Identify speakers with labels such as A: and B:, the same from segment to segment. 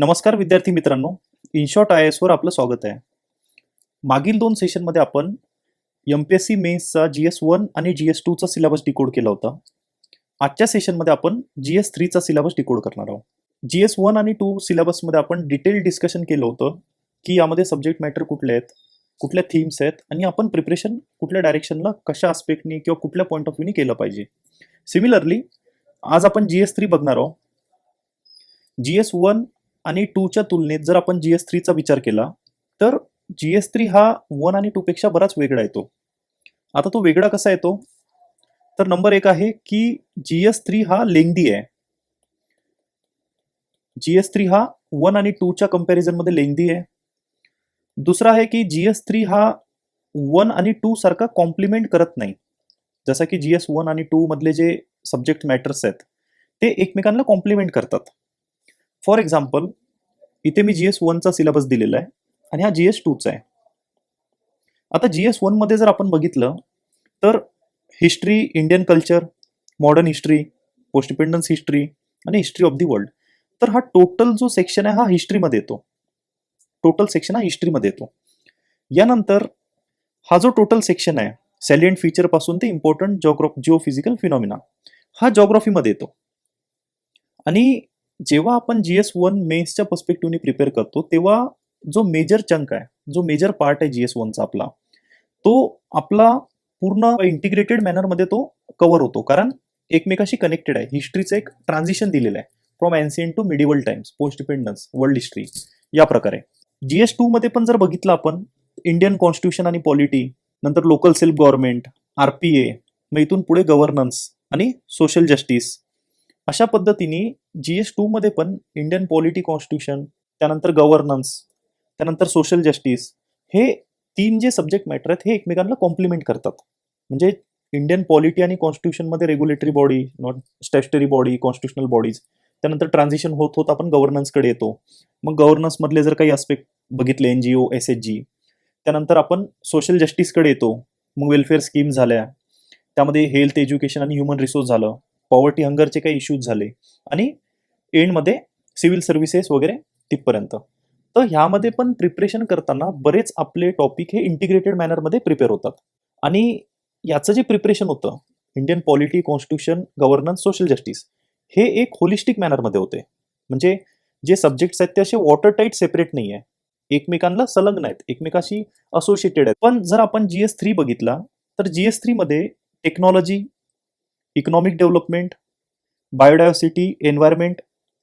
A: नमस्कार विद्यार्थी मित्रांनो, इनशॉर्ट आय एस वर आपलं स्वागत आहे. मागील 2 सेशनमध्ये आपण एमपीएससी मेन्सचा GS1 आणि GS2चा सिलेबस डिकोड केला होता. आजच्या सेशनमध्ये आपण GS3चा सिलेबस डिकोड करणार आहोत. GS1 आणि 2 सिलेबसमध्ये आपण डिटेल डिस्कशन केलं होतं की यामध्ये सब्जेक्ट मॅटर कुठले आहेत, कुठल्या थीम्स आहेत आणि आपण प्रिपरेशन कुठल्या डायरेक्शनला कशा आस्पेक्टनी किंवा कुठल्या पॉईंट ऑफ व्ह्यूनी केलं पाहिजे. सिमिलरली आज आपण GS3 बघणार आहोत. GS1 आणि 2च्या तुलनेत जर आपण GS3चा विचार केला तर GS3 हा 1 आणि 2 पेक्षा बराच वेगळा येतो. आता तो वेगळा कसा येतो? तर नंबर 1 आहे की GS3 हा लेंग्दी आहे. GS3 हा 1 आणि 2च्या कंपॅरिझन मध्ये लेंग्दी आहे. दुसरा आहे की GS3 हा 1 आणि 2 सारखा कॉम्प्लिमेंट करत नाही. जसं की GS1 आणि 2 मधले जे सब्जेक्ट मॅटर्स आहेत ते एकमेकांना कॉम्प्लिमेंट करतात. फॉर एक्झाम्पल, इथे मी GS1चा सिलेबस दिलेला आहे आणि हा GS2चा आहे. आता GS1 मध्ये जर आपण बघितलं तर history, Indian culture, modern history, post independence history आणि हिस्ट्री ऑफ द वर्ल्ड, तर हा टोटल जो सेक्शन आहे हा हिस्ट्रीमध्ये येतो. टोटल सेक्शन हा हिस्ट्रीमध्ये येतो. यानंतर हा जो टोटल सेक्शन आहे सॅलियंट फीचर पासून ते इम्पॉर्टंट जिओफिजिकल फिनॉमिना हा जॉग्राफीमध्ये येतो. आणि जेव्हा आपण GS1 मेन्सच्या पर्स्पेक्टिव्हने प्रिपेअर करतो तेव्हा जो मेजर चंक आहे, जो मेजर पार्ट आहे GS1चा आपला, तो आपला पूर्ण इंटिग्रेटेड मॅनरमध्ये तो कव्हर होतो, कारण एकमेकाशी कनेक्टेड आहे. हिस्ट्रीचं एक ट्रान्झिशन दिलेलं आहे from ancient to medieval times, post dependence, world history या प्रकारे. GS2 मध्ये पण जर बघितलं आपण इंडियन कॉन्स्टिट्यूशन आणि पॉलिटी, नंतर लोकल सेल्फ गव्हर्नमेंट, RPA, मग इथून पुढे गव्हर्नन्स आणि सोशल जस्टिस, अशा पद्धतीने GS2 मध्ये पण इंडियन पॉलिटी, कॉन्स्टिट्यूशन, त्यानंतर गव्हर्नन्स, त्यानंतर सोशल जस्टिस, हे 3 जे सब्जेक्ट मॅटर आहेत हे एकमेकांना कॉम्प्लिमेंट करतात. म्हणजे इंडियन पॉलिटी आणि कॉन्स्टिट्यूशन मध्ये regulatory body, not statutory body, constitutional bodies, त्यानंतर ट्रान्झिशन होत होत आपण गव्हर्नन्सकडे येतो. मग गव्हर्नन्स मधले जर काही आस्पेक्ट बघितले, NGO, SHG, त्यानंतर आपण सोशल जस्टिसकडे येतो. मग वेलफेअर स्कीम झाल्या, त्यामध्ये हेल्थ, एज्युकेशन आणि ह्युमन रिसोर्स झालं, पॉवर्टी, हंगरचे काही इश्यूज झाले आणि एंडमध्ये सिव्हिल सर्व्हिसेस वगैरे तिथपर्यंत. तर ह्यामध्ये पण प्रिपरेशन करताना बरेच आपले टॉपिक हे इंटिग्रेटेड मॅनरमध्ये प्रिपेअर होतात. आणि याचं जे प्रिपरेशन होतं Indian polity, constitution, governance, social justice, हे एक होलिस्टिक मॅनरमध्ये होते. म्हणजे जे सब्जेक्ट्स आहेत ते असे वॉटर टाईट सेपरेट नाही आहे, एकमेकांना संलग्न आहेत, एकमेकाशी असोसिएटेड आहेत. पण जर आपण GS3 बघितला तर GS3 मध्ये technology, economic development, biodiversity, environment,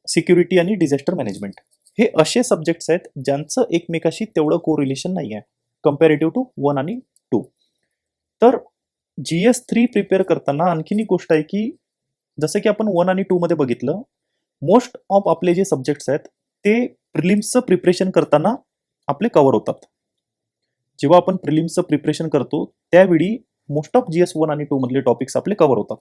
A: security आणि डिझास्टर मॅनेजमेंट, हे असे सब्जेक्ट्स आहेत ज्यांचं एकमेकाशी तेवढं कोरिलेशन नाही आहे कम्पॅरेटिव्ह टू 1 आणि 2. तर GS3 प्रिपेअर करताना आणखीन एक गोष्ट आहे की जसं की आपण 1 आणि 2 मध्ये बघितलं, मोस्ट ऑफ आपले जे सब्जेक्ट्स आहेत ते प्रिलिम्सचं प्रिपरेशन करताना आपले कव्हर होतात. जेव्हा आपण प्रिलिम्सचं प्रिपरेशन करतो त्यावेळी मोस्ट ऑफ GS1 आणि 2 मधले टॉपिक्स आपले कव्हर होतात.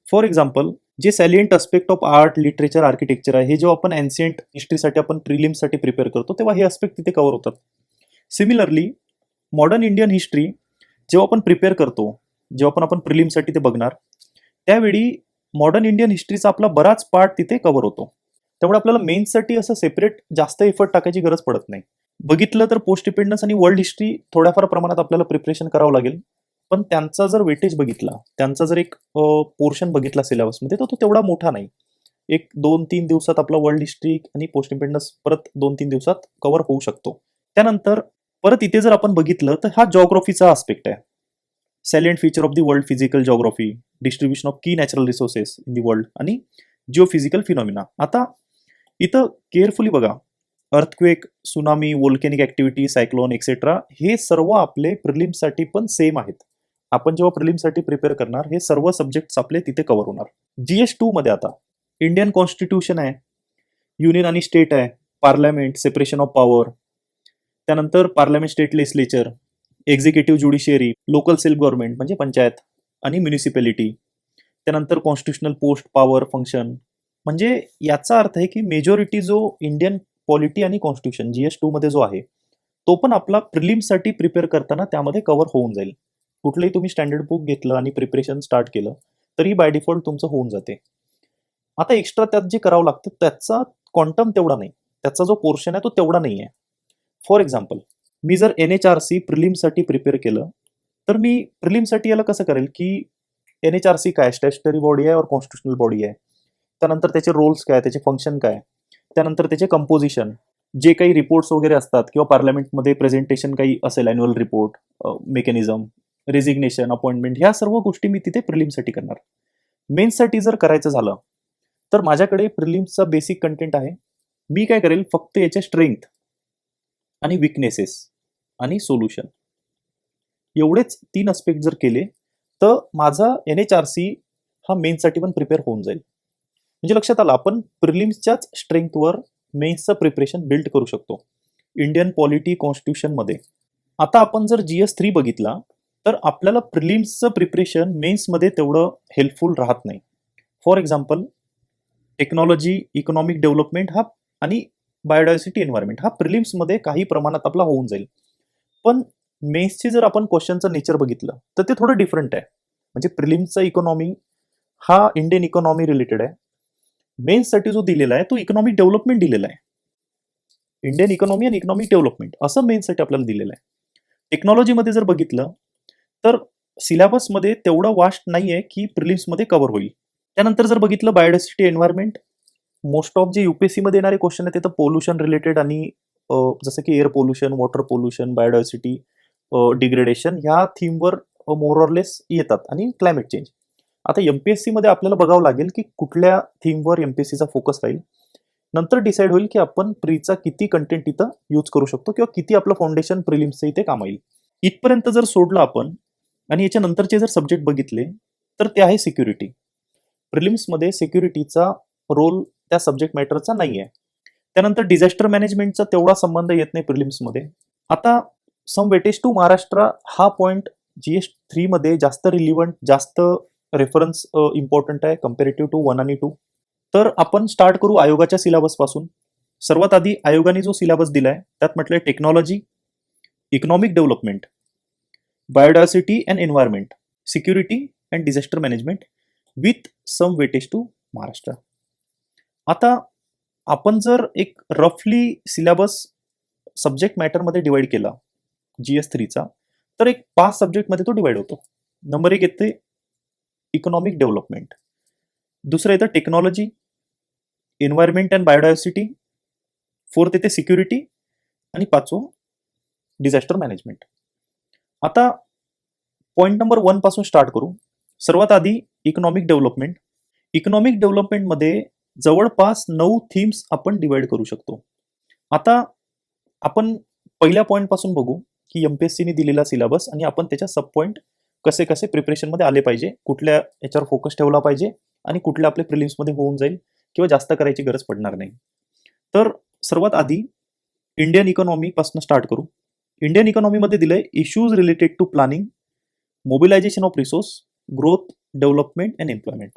A: फॉर एक्झाम्पल, जे salient aspect of art, literature, architecture आहे, हे जेव्हा आपण एन्शियंट हिस्ट्रीसाठी आपण प्रिलिम्ससाठी प्रिपेअर करतो तेव्हा हे अस्पेक्ट तिथे कव्हर होतात. सिमिलरली मॉडर्न इंडियन हिस्ट्री जेव्हा आपण प्रिपेअर करतो, जेव्हा आपण प्रिलिम्ससाठी ते बघणार त्यावेळी मॉडर्न इंडियन हिस्ट्रीचा आपला बराच पार्ट तिथे कव्हर होतो. त्यामुळे आपल्याला मेन्ससाठी असं सेपरेट जास्त एफर्ट टाकायची गरज पडत नाही. बघितलं तर पोस्ट डिपेंडन्स आणि वर्ल्ड हिस्ट्री थोड्याफार प्रमाणात आपल्याला प्रिपरेशन करावं लागेल, पण त्यांचा जर वेटेज बघितला, त्यांचा जर एक पोर्शन बघितला सिलेबसमध्ये तर तो तेवढा मोठा नाही. एक 2-3 दिवसात आपला वर्ल्ड हिस्ट्री आणि पोस्ट इंडिपेंडन्स परत 2-3 दिवसात कव्हर होऊ शकतो. त्यानंतर परत इथे जर आपण बघितलं तर हा जॉग्राफीचा आस्पेक्ट आहे. Salient feature of the world, physical geography, distribution of key natural resources in the world आणि जिओफिजिकल फिनॉमिना. आता इथं केअरफुली बघा, earthquake, tsunami, volcanic activity, cyclone etcetera, हे सर्व आपले प्रिलिम्ससाठी पण सेम आहेत. आपण जेव्हा प्रिलिम्ससाठी प्रिपेअर करणार हे सर्व सब्जेक्ट्स आपले तिथे कव्हर होणार. GS2 मध्ये आता इंडियन कॉन्स्टिट्यूशन आहे, युनियन आणि स्टेट आहे, पार्लमेंट, सेपरेशन ऑफ पॉवर, त्यानंतर parliament, state legislature, executive, judiciary, local self government म्हणजे पंचायत आणि म्युनिसिपॅलिटी, त्यानंतर कॉन्स्टिट्युशनल पोस्ट, पॉवर, फंक्शन. म्हणजे याचा अर्थ आहे की मेजॉरिटी जो इंडियन पॉलिटी आणि कॉन्स्टिट्यूशन GS2 मध्ये जो आहे तो पण आपला प्रिलिम्ससाठी प्रिपेअर करताना त्यामध्ये कव्हर होऊन जाईल. कुठलंही तुम्ही स्टँडर्ड बुक घेतलं आणि प्रिपरेशन स्टार्ट केलं तरी बाय डिफॉल्ट तुमचं होऊन जाते. आता एक्स्ट्रा त्यात जे करावं लागतं त्याचा क्वांटम तेवढा नाही. त्याचा जो पोर्शन आहे तो तेवढा नाही आहे. फॉर एक्झाम्पल, मी जर NHRC प्रिलिमसाठी प्रिपेअर केलं, तर मी प्रिलिमसाठी याला कसं करेल की NHRC काय, स्टॅच्युटरी बॉडी आहे और कॉन्स्टिट्युशनल बॉडी आहे, त्यानंतर त्याचे रोल्स काय, त्याचे फंक्शन काय, त्यानंतर त्याचे कंपोजिशन, जे काही रिपोर्ट्स वगैरे असतात किंवा पार्लमेंटमध्ये प्रेझेंटेशन काही असेल, annual report, mechanism, resignation, appointment, ह्या सर्व गोष्टी मी तिथे प्रिलिमसाठी करणार. मेन्ससाठी जर करायचं झालं तर माझ्याकडे प्रिलिम्सचा बेसिक कंटेंट आहे. मी काय करेल, फक्त याच्या स्ट्रेंथ आणि विकनेसेस आणि सोल्युशन एवढेच 3 अस्पेक्ट जर केले तर माझा NHRC हा मेन्ससाठी पण प्रिपेअर होऊन जाईल. म्हणजे लक्षात आलं, आपण प्रिलिम्सच्याच स्ट्रेंथवर मेन्सचं प्रिपरेशन बिल्ड करू शकतो इंडियन पॉलिटी कॉन्स्टिट्यूशनमध्ये. आता आपण जर GS3 बघितला तर आपल्याला प्रिलिम्सचं प्रिपरेशन मेन्समध्ये तेवढं हेल्पफुल राहत नाही. For example, technology, economic development हा आणि बायोडायव्हर्सिटी एन्व्हायरमेंट हा प्रिलिम्समध्ये काही प्रमाणात आपला होऊन जाईल. पण मेन्सची जर आपण क्वेश्चनचं नेचर बघितलं तर ते थोडं डिफरंट आहे. म्हणजे प्रिलिम्सचा इकॉनॉमी हा इंडियन इकॉनॉमी रिलेटेड आहे. मेन्ससाठी जो दिलेला आहे तो इकॉनॉमिक डेव्हलपमेंट दिलेला आहे. इंडियन इकॉनॉमी आणि इकॉनॉमिक डेव्हलपमेंट असं मेन्ससाठी आपल्याला दिलेलं आहे. टेक्नॉलॉजीमध्ये जर बघितलं तर सिलेबसमध्ये तेवढं वास्ट नाही आहे की प्रिलिम्समध्ये कव्हर होईल. त्यानंतर जर बघितलं बायोडायव्हर्सिटी एन्व्हायरमेंट, मोस्ट ऑफ जे UPSC मध्ये येणारे क्वेश्चन आहेत ते तर पोल्युशन रिलेटेड आणि जसं की air pollution, water pollution, biodiversity degradation ह्या थीमवर मोर ऑर लेस येतात आणि क्लायमेट चेंज. आता MPSC मध्ये आपल्याला बघावं लागेल की कुठल्या थीमवर MPSCचा फोकस राहील. नंतर डिसाईड होईल की आपण प्रीचा किती कंटेंट इथं यूज करू शकतो किंवा किती आपलं फाउंडेशन प्रिलिम्सचं इथे काम येईल. इथपर्यंत जर सोडलं आपण आणि याच्या नंतरचे जर सब्जेक्ट बघितले तर ते आहे सिक्युरिटी. प्रिलिम्समध्ये सिक्युरिटीचा रोल त्या सब्जेक्ट मॅटरचा नाही आहे. त्यानंतर डिझास्टर मॅनेजमेंटचा तेवढा संबंध येत नाही प्रिलिम्समध्ये. आता सम वेटेज टू महाराष्ट्र हा पॉईंट GS3 मध्ये जास्त रिलिव्हंट, जास्त रेफरन्स इम्पॉर्टंट आहे कम्पॅरेटिव्ह टू 1 आणि 2. तर आपण स्टार्ट करू आयोगाच्या सिलेबस पासून. सर्वात आधी आयोगाने जो सिलेबस दिलाय त्यात म्हटलंय technology, economic development, biodiversity and environment, security and disaster management with some weightage to Maharashtra. आता आपण जर एक रफली सिलेबस सब्जेक्ट मॅटरमध्ये डिवाइड केला GS3चा तर एक 5 सब्जेक्टमध्ये तो डिवाइड होतो. नंबर 1 येते इकॉनॉमिक डेव्हलपमेंट, दुसरं येतं technology, environment and biodiversity, 4th येते सिक्युरिटी आणि 5वं डिझास्टर मॅनेजमेंट. आता पॉईंट नंबर 1 पासून स्टार्ट करू. सर्वात आधी इकॉनॉमिक डेव्हलपमेंट. इकॉनॉमिक डेव्हलपमेंटमध्ये जवळपास 9 थीम्स आपण डिवाइड करू शकतो. आता आपण पहिल्या पॉईंट पासून बघू की MPSCने दिलेला सिलेबस आणि आपण त्याच्या सब पॉईंट कसे कसे प्रिपरेशनमध्ये आले पाहिजे, कुठल्या याच्यावर फोकस ठेवला पाहिजे आणि कुठल्या आपल्या प्रिलिम्समध्ये होऊन जाईल किंवा जास्त करायची गरज पडणार नाही. तर सर्वात आधी इंडियन इकॉनॉमी पासून स्टार्ट करू. इंडियन इकॉनॉमीमध्ये दिलंय issues related to planning, mobilisation of resource, growth, development and employment.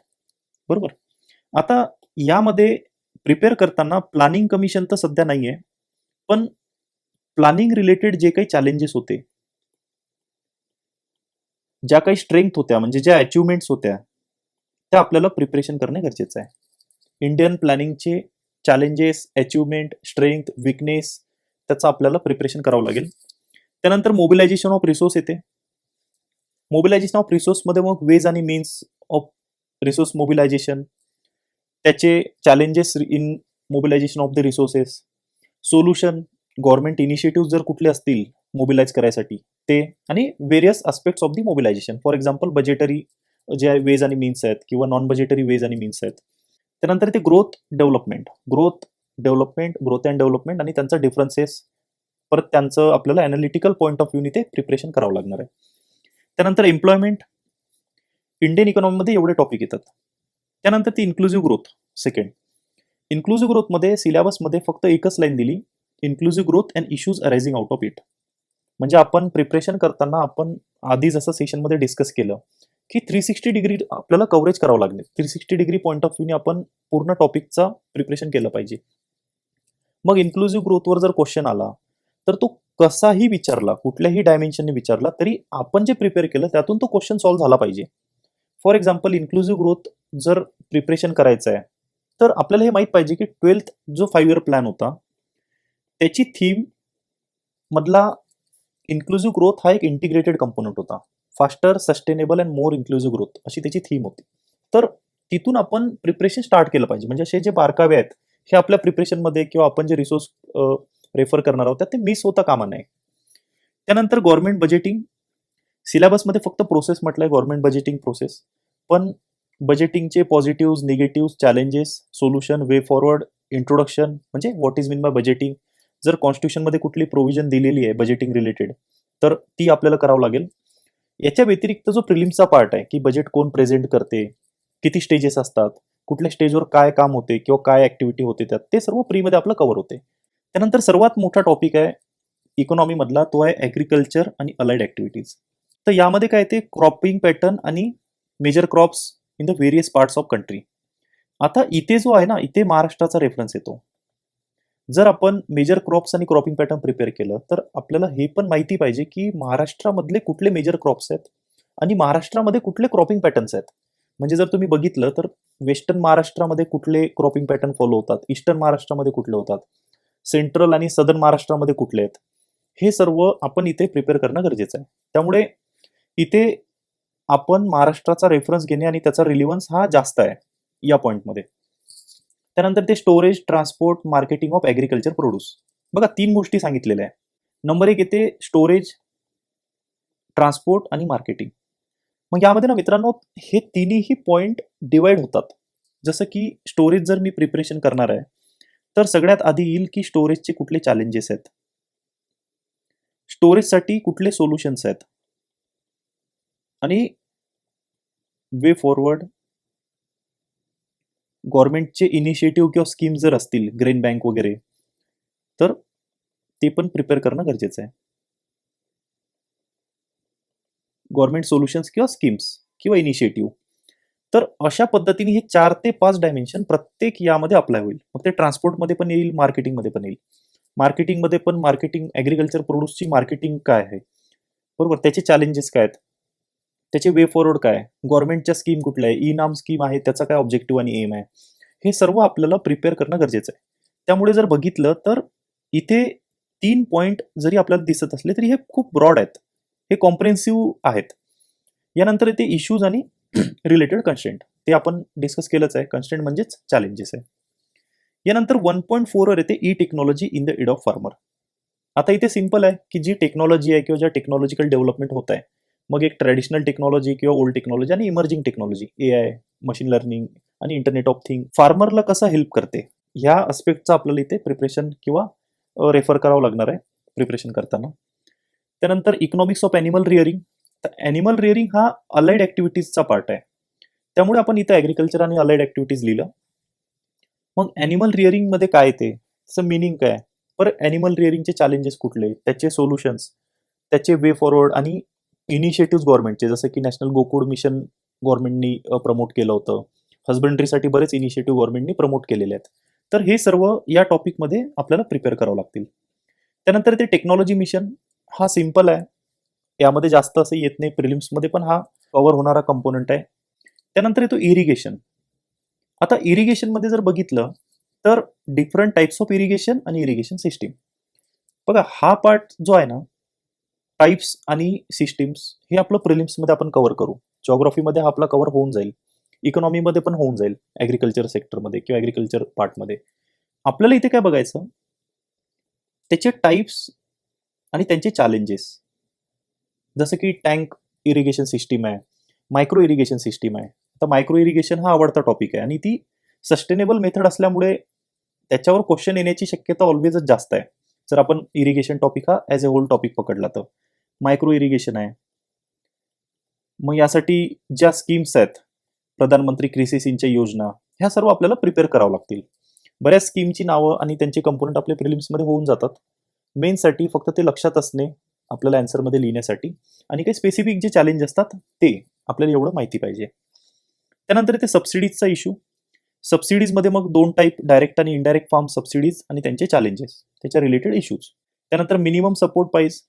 A: बरोबर. आता यामध्ये प्रिपेअर करताना प्लॅनिंग कमिशन तर सध्या नाही आहे, पण प्लॅनिंग रिलेटेड जे काही चॅलेंजेस होते, ज्या काही स्ट्रेंथ होत्या म्हणजे ज्या अचिव्हमेंट्स होत्या त्या आपल्याला प्रिपरेशन करणे गरजेचं आहे. इंडियन प्लॅनिंगचे चॅलेंजेस, अचिव्हमेंट, स्ट्रेंथ, विकनेस त्याचं आपल्याला प्रिपरेशन करावं लागेल. त्यानंतर मोबिलायझेशन ऑफ रिसोर्स येते. मोबिलायझेशन ऑफ रिसोर्समध्ये मग वेज आणि मीन्स ऑफ रिसोर्स मोबिलायझेशन, त्याचे challenges in mobilisation of the resources, solution, government initiative जर कुठले असतील मोबिलाइज करायसाठी ते, आणि various aspects of the mobilisation. For example budgetary जे वेज आणि मीन्स आहेत किंवा नॉन बजेटरी वेज आणि मीन्स आहेत. त्यानंतर ते growth development, growth and development आणि त्यांचं डिफरन्सेस, परत त्यांचं आपल्याला अनालिटिकल पॉईंट ऑफ व्ह्यूने ते प्रिपरेशन करावं लागणार आहे. त्यानंतर एम्प्लॉयमेंट. इंडियन इकॉनॉमीमध्ये एवढे टॉपिक येतात. त्यानंतर ती इन्क्लुझिव्ह ग्रोथ. सेकंड, इन्क्लुझिव्ह ग्रोथमध्ये सिलेबसमध्ये फक्त एकच लाईन दिली, inclusive growth and issues arising out of it. म्हणजे आपण प्रिपरेशन करताना आपण आधी जसं सेशनमध्ये डिस्कस केलं की 360 डिग्री आपल्याला कव्हरेज करावं लागेल. 360 डिग्री पॉईंट ऑफ व्ह्यूने आपण पूर्ण टॉपिकचा प्रिपरेशन केलं पाहिजे. मग इन्क्लुझिव्ह ग्रोथवर जर क्वेश्चन आला तर तो कसाही विचारला, कुठल्याही डायमेन्शनने विचारला तरी आपण जे प्रिपेअर केलं त्यातून तो क्वेश्चन सॉल्व्ह झाला पाहिजे. फॉर एक्झाम्पल, इन्क्लुझिव्ह ग्रोथ जर प्रिपरेशन करायचं आहे तर आपल्याला हे माहीत पाहिजे की 12th जो 5 year प्लॅन होता त्याची थीम मधला इन्क्लुझिव्ह ग्रोथ हा एक इंटिग्रेटेड कंपोनंट होता. Faster, sustainable and more inclusive growth अशी त्याची थीम होती. तर तिथून आपण प्रिपरेशन स्टार्ट केलं पाहिजे. म्हणजे असे जे बारकावे आहेत हे आपल्या प्रिपरेशनमध्ये किंवा आपण जे रिसोर्स रेफर करणार आहोत ते मिस होता कामा नये. त्यानंतर गव्हर्नमेंट बजेटिंग. सिलेबसमध्ये फक्त प्रोसेस म्हटलंय, गव्हर्नमेंट बजेटिंग प्रोसेस. पण बजेटिंगचे positive, negative, challenges, solution, way forward, introduction म्हणजे what is mean by budgeting. जर कॉन्स्टिट्यूशनमध्ये कुठली प्रोव्हिजन दिलेली आहे बजेटिंग रिलेटेड तर ती आपल्याला करावं लागेल. याच्या व्यतिरिक्त जो प्रिलिम्सचा पार्ट आहे की बजेट कोण प्रेझेंट करते, किती स्टेजेस असतात, कुठल्या स्टेजवर काय काम होते किंवा काय ऍक्टिव्हिटी होते त्यात, ते सर्व प्रीमध्ये आपलं कव्हर होते. त्यानंतर सर्वात मोठा टॉपिक आहे इकॉनॉमी मधला, तो आहे ॲग्रिकल्चर आणि अलाइड ॲक्टिव्हिटीज. तर यामध्ये काय ते क्रॉपिंग पॅटर्न आणि major crops in the various parts of country. आता इथे जो आहे ना, इथे महाराष्ट्राचा रेफरन्स येतो. जर आपण मेजर क्रॉप्स आणि क्रॉपिंग पॅटर्न प्रिपेअर केलं तर आपल्याला हे पण माहिती पाहिजे की महाराष्ट्रामधले कुठले मेजर क्रॉप्स आहेत आणि महाराष्ट्रामध्ये कुठले क्रॉपिंग पॅटर्न्स आहेत. म्हणजे जर तुम्ही बघितलं तर वेस्टर्न महाराष्ट्रामध्ये कुठले क्रॉपिंग पॅटर्न फॉलो होतात, ईस्टर्न महाराष्ट्रामध्ये कुठले होतात, सेंट्रल आणि सदर्न महाराष्ट्रामध्ये कुठले आहेत, हे सर्व आपण इथे प्रिपेअर करणं गरजेचं आहे. त्यामुळे इथे आपण महाराष्ट्राचा रेफरन्स घेणे आणि त्याचा रिलिव्हन्स हा जास्त आहे या पॉईंटमध्ये. त्यानंतर ते storage, transport, marketing of agriculture produce. बघा 3 गोष्टी सांगितलेल्या आहे. नंबर 1 येते स्टोरेज, ट्रान्सपोर्ट आणि मार्केटिंग. मग यामध्ये ना मित्रांनो हे तिन्ही पॉईंट डिवाइड होतात. जसं की स्टोरेज जर मी प्रिपरेशन करणार आहे तर सगळ्यात आधी येईल की स्टोरेजचे कुठले चॅलेंजेस आहेत, स्टोरेजसाठी कुठले सोल्युशन्स आहेत आणि वे फॉरवर्ड. गव्हर्नमेंटचे इनिशिएटिव्ह किंवा स्कीम्स जर असतील, ग्रेन बँक वगैरे, तर ते पण प्रिपेअर करणं गरजेचं आहे. गव्हर्नमेंट सोल्युशन्स किंवा स्कीम्स किंवा इनिशिएटिव्ह. तर अशा पद्धतीने हे 4 ते 5 डायमेन्शन प्रत्येक यामध्ये अप्लाय होईल. मग ते ट्रान्सपोर्टमध्ये पण येईल, मार्केटिंगमध्ये पण येईल. मार्केटिंगमध्ये पण मार्केटिंग, ॲग्रिकल्चर प्रोड्यूसची मार्केटिंग काय आहे, बरोबर, त्याचे चॅलेंजेस काय आहेत, त्याचे वे फॉरवर्ड काय आहे, गव्हर्नमेंटच्या स्कीम कुठल्या आहे, ई नाम स्कीम आहे त्याचा काय ऑब्जेक्टिव्ह आणि एम आहे, हे सर्व आपल्याला प्रिपेअर करणं गरजेचं आहे. त्यामुळे जर बघितलं तर इथे 3 पॉईंट जरी आपल्याला दिसत असले तरी हे खूप ब्रॉड आहेत, हे कॉम्प्रेन्सिव्ह आहेत. यानंतर येते इश्यूज आणि रिलेटेड कन्स्टेंट. ते आपण डिस्कस केलंच आहे, कन्स्टेंट म्हणजेच चॅलेंजेस आहे. यानंतर 1.4 वर येते e technology in the aid of farmer. आता इथे सिंपल आहे की जी टेक्नॉलॉजी आहे किंवा ज्या टेक्नॉलॉजिकल डेव्हलपमेंट होत आहे, मग एक ट्रॅडिशनल टेक्नॉलॉजी किंवा ओल्ड टेक्नॉलॉजी आणि emerging technology, AI, machine learning आणि इंटरनेट ऑफ थिंग फार्मरला कसं हेल्प करते, ह्या अस्पेक्टचं आपल्याला इथे प्रिपरेशन किंवा रेफर करावं लागणार आहे प्रिपरेशन करताना. त्यानंतर इकॉनॉमिक्स ऑफ ॲनिमल रिअरिंग. तर ॲनिमल रिअरिंग हा अलाइड ॲक्टिव्हिटीजचा पार्ट आहे, त्यामुळे आपण इथं ॲग्रिकल्चर आणि अलाइड ॲक्टिव्हिटीज लिहिलं. मग ॲनिमल रिअरिंगमध्ये काय येते, त्याचं मिनिंग काय, पर ॲनिमल रिअरिंगचे चॅलेंजेस कुठले, त्याचे सोल्युशन्स, त्याचे वे फॉरवर्ड आणि इनिशिएटिव्ह गव्हर्नमेंटचे, जसं की नॅशनल गोकुळ मिशन गव्हर्नमेंटनी प्रमोट केलं होतं, हजबंड्रीसाठी बरेच इनिशिएटिव्ह गव्हर्नमेंटनी प्रमोट केलेले आहेत. तर हे सर्व या टॉपिकमध्ये आपल्याला प्रिपेअर करावं लागतील. त्यानंतर ते टेक्नॉलॉजी मिशन, हा सिम्पल आहे, यामध्ये जास्त असं येत नाही, प्रिलिम्समध्ये पण हा कव्हर होणारा कंपोनंट आहे. त्यानंतर येतो इरिगेशन. आता इरिगेशनमध्ये जर बघितलं तर डिफरंट टाइप्स ऑफ इरिगेशन आणि इरिगेशन सिस्टीम. बघा हा पार्ट जो आहे ना, टाइप्स आणि सिस्टीम्स, हे आपलं प्रिलिम्समध्ये आपण कव्हर करू. जिओग्राफीमध्ये हा आपला कव्हर होऊन जाईल, इकॉनॉमीमध्ये पण होऊन जाईल, ॲग्रिकल्चर सेक्टरमध्ये किंवा ॲग्रिकल्चर पार्टमध्ये. आपल्याला इथे काय बघायचं, त्याचे टाइप्स आणि त्यांचे चॅलेंजेस. जसं की टँक इरिगेशन सिस्टीम आहे, मायक्रो इरिगेशन सिस्टीम आहे. आता मायक्रो इरिगेशन हा आवडता टॉपिक आहे आणि ती सस्टेनेबल मेथड असल्यामुळे त्याच्यावर क्वेश्चन येण्याची शक्यता ऑलवेजच जास्त आहे. जर आपण इरिगेशन टॉपिक हा ॲज अ होल टॉपिक पकडला तर मायक्रो इरिगेशन आहे. मग यासाठी ज्या स्कीम्स आहेत, प्रधानमंत्री कृषी सिंचाई योजना, ह्या सर्व आपल्याला प्रिपेअर करावं लागतील. बऱ्याच स्कीमची नावं आणि त्यांचे कंपोनंट आपल्या प्रिलिम्समध्ये होऊन जातात. मेनसाठी फक्त ते लक्षात असणे आपल्याला आन्सरमध्ये लिहिण्यासाठी, आणि काही स्पेसिफिक जे चॅलेंज असतात ते आपल्याला एवढं माहिती पाहिजे. त्यानंतर ते सबसिडीजचा इश्यू. सबसिडीजमध्ये मग 2 टाईप, डायरेक्ट आणि इनडायरेक्ट फार्म सबसिडीज आणि त्यांचे चॅलेंजेस, त्याच्या रिलेटेड इश्यूज. त्यानंतर मिनिमम सपोर्ट प्राईस.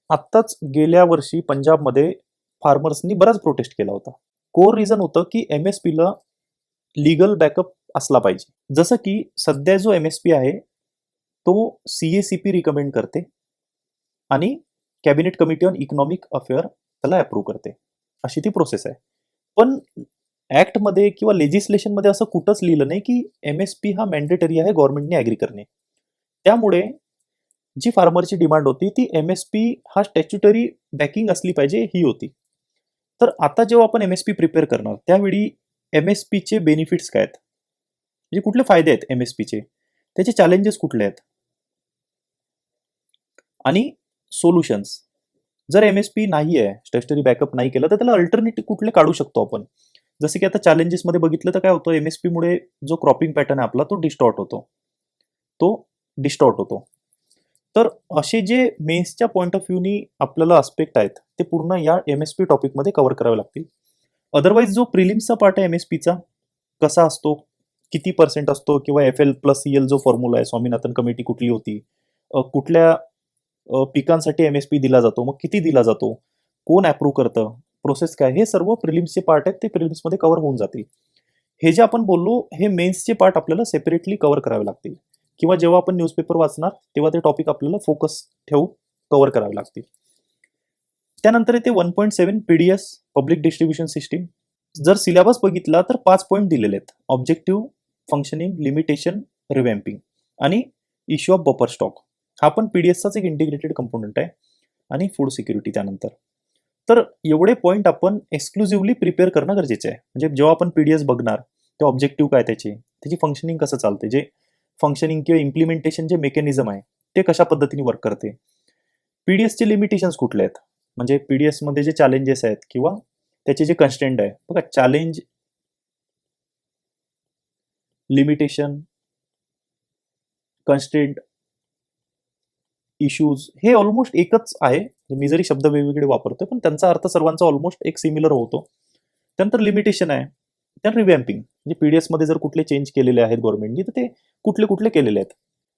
A: आत्ताच गेल्या वर्षी पंजाबमध्ये फार्मर्सनी बराच प्रोटेस्ट केला होता. कोर रिझन होतं की MSPला लीगल बॅकअप असला पाहिजे. जसं की सध्या जो MSP आहे तो CACP रिकमेंड करते आणि cabinet committee on economic affair त्याला अप्रूव्ह करते. अशी ती प्रोसेस आहे. पण ऍक्टमध्ये किंवा लेजिस्लेशनमध्ये असं कुठंच लिहिलं नाही की MSP हा मॅन्डेटरी आहे गव्हर्नमेंटने ॲग्री करणे. त्यामुळे जी फार्मरची डिमांड होती ती MSP हा स्टॅच्युटरी बॅकिंग असली पाहिजे ही होती. तर आता जेव्हा आपण MSP प्रिपेअर करणार त्यावेळी MSPचे बेनिफिट्स काय आहेत, म्हणजे कुठले फायदे आहेत MSPचे, त्याचे चॅलेंजेस कुठले आहेत आणि सोल्युशन्स. जर MSP नाही आहे, स्टॅच्युटरी बॅकअप नाही केलं तर त्याला अल्टरनेटिव्ह कुठले काढू शकतो आपण. जसं की आता चॅलेंजेसमध्ये बघितलं तर काय होतं, MSP मुळे जो क्रॉपिंग पॅटर्न आहे आपला तो डिस्टॉर्ट होतो. तर असे जे मेन्सच्या पॉईंट ऑफ व्ह्यूनी आपल्याला आस्पेक्ट आहेत ते पूर्ण या MSP टॉपिकमध्ये कव्हर करावे लागतील. अदरवाईज जो प्रिलिम्सचा पार्ट आहे MSPचा कसा असतो, किती पर्सेंट असतो किंवा FL+CL जो फॉर्म्युला आहे, स्वामीनाथन कमिटी कुठली होती, कुठल्या पिकांसाठी MSP दिला जातो, मग किती दिला जातो, कोण अप्रूव्ह करतं, प्रोसेस काय, हे सर्व प्रिलिम्सचे पार्ट आहेत ते प्रिलिम्समध्ये कव्हर होऊन जातील. हे जे आपण बोललो हे मेन्सचे पार्ट आपल्याला सेपरेटली कव्हर करावे लागतील किंवा जेव्हा आपण न्यूजपेपर वाचणार तेव्हा ते टॉपिक आपल्याला फोकस ठेवून कव्हर करावे लागतील. त्यानंतर येते 1.7 PDS पब्लिक डिस्ट्रीब्युशन सिस्टीम. जर सिलेबस बघितला तर 5 पॉईंट दिलेले आहेत, ऑब्जेक्टिव्ह, फंक्शनिंग, लिमिटेशन, रिवॅम्पिंग आणि इश्यू ऑफ बफर स्टॉक. हा पण PDSचाच एक इंटिग्रेटेड कंपोनंट आहे आणि फूड सिक्युरिटी त्यानंतर. तर एवढे पॉईंट आपण एक्सक्लुझिव्हली प्रिपेअर करणं गरजेचं आहे. म्हणजे जेव्हा आपण PDS बघणार ते ऑब्जेक्टिव्ह काय त्याची फंक्शनिंग कसं चालते, जे फंक्शनिंग किंवा इम्प्लिमेंटेशन जे मेकॅनिझम आहे ते कशा पद्धतीने वर्क करते, PDSचे लिमिटेशन्स कुठले आहेत, म्हणजे PDSमध्ये जे चॅलेंजेस आहेत किंवा त्याचे जे कन्स्टेंट आहे बघा, चॅलेंज, लिमिटेशन, कन्स्टेंट, इश्यूज हे ऑलमोस्ट एकच आहे. मी जरी शब्द वेगवेगळे वापरतोय पण त्यांचा अर्थ सर्वांचा ऑलमोस्ट एक सिमिलर होतो. त्यानंतर लिमिटेशन आहे, त्यानंतर रिवॅम्पिंग, म्हणजे PDSमध्ये जर कुठले चेंज केलेले आहेत गव्हर्नमेंटनी तर ते कुठले कुठले केलेले आहेत.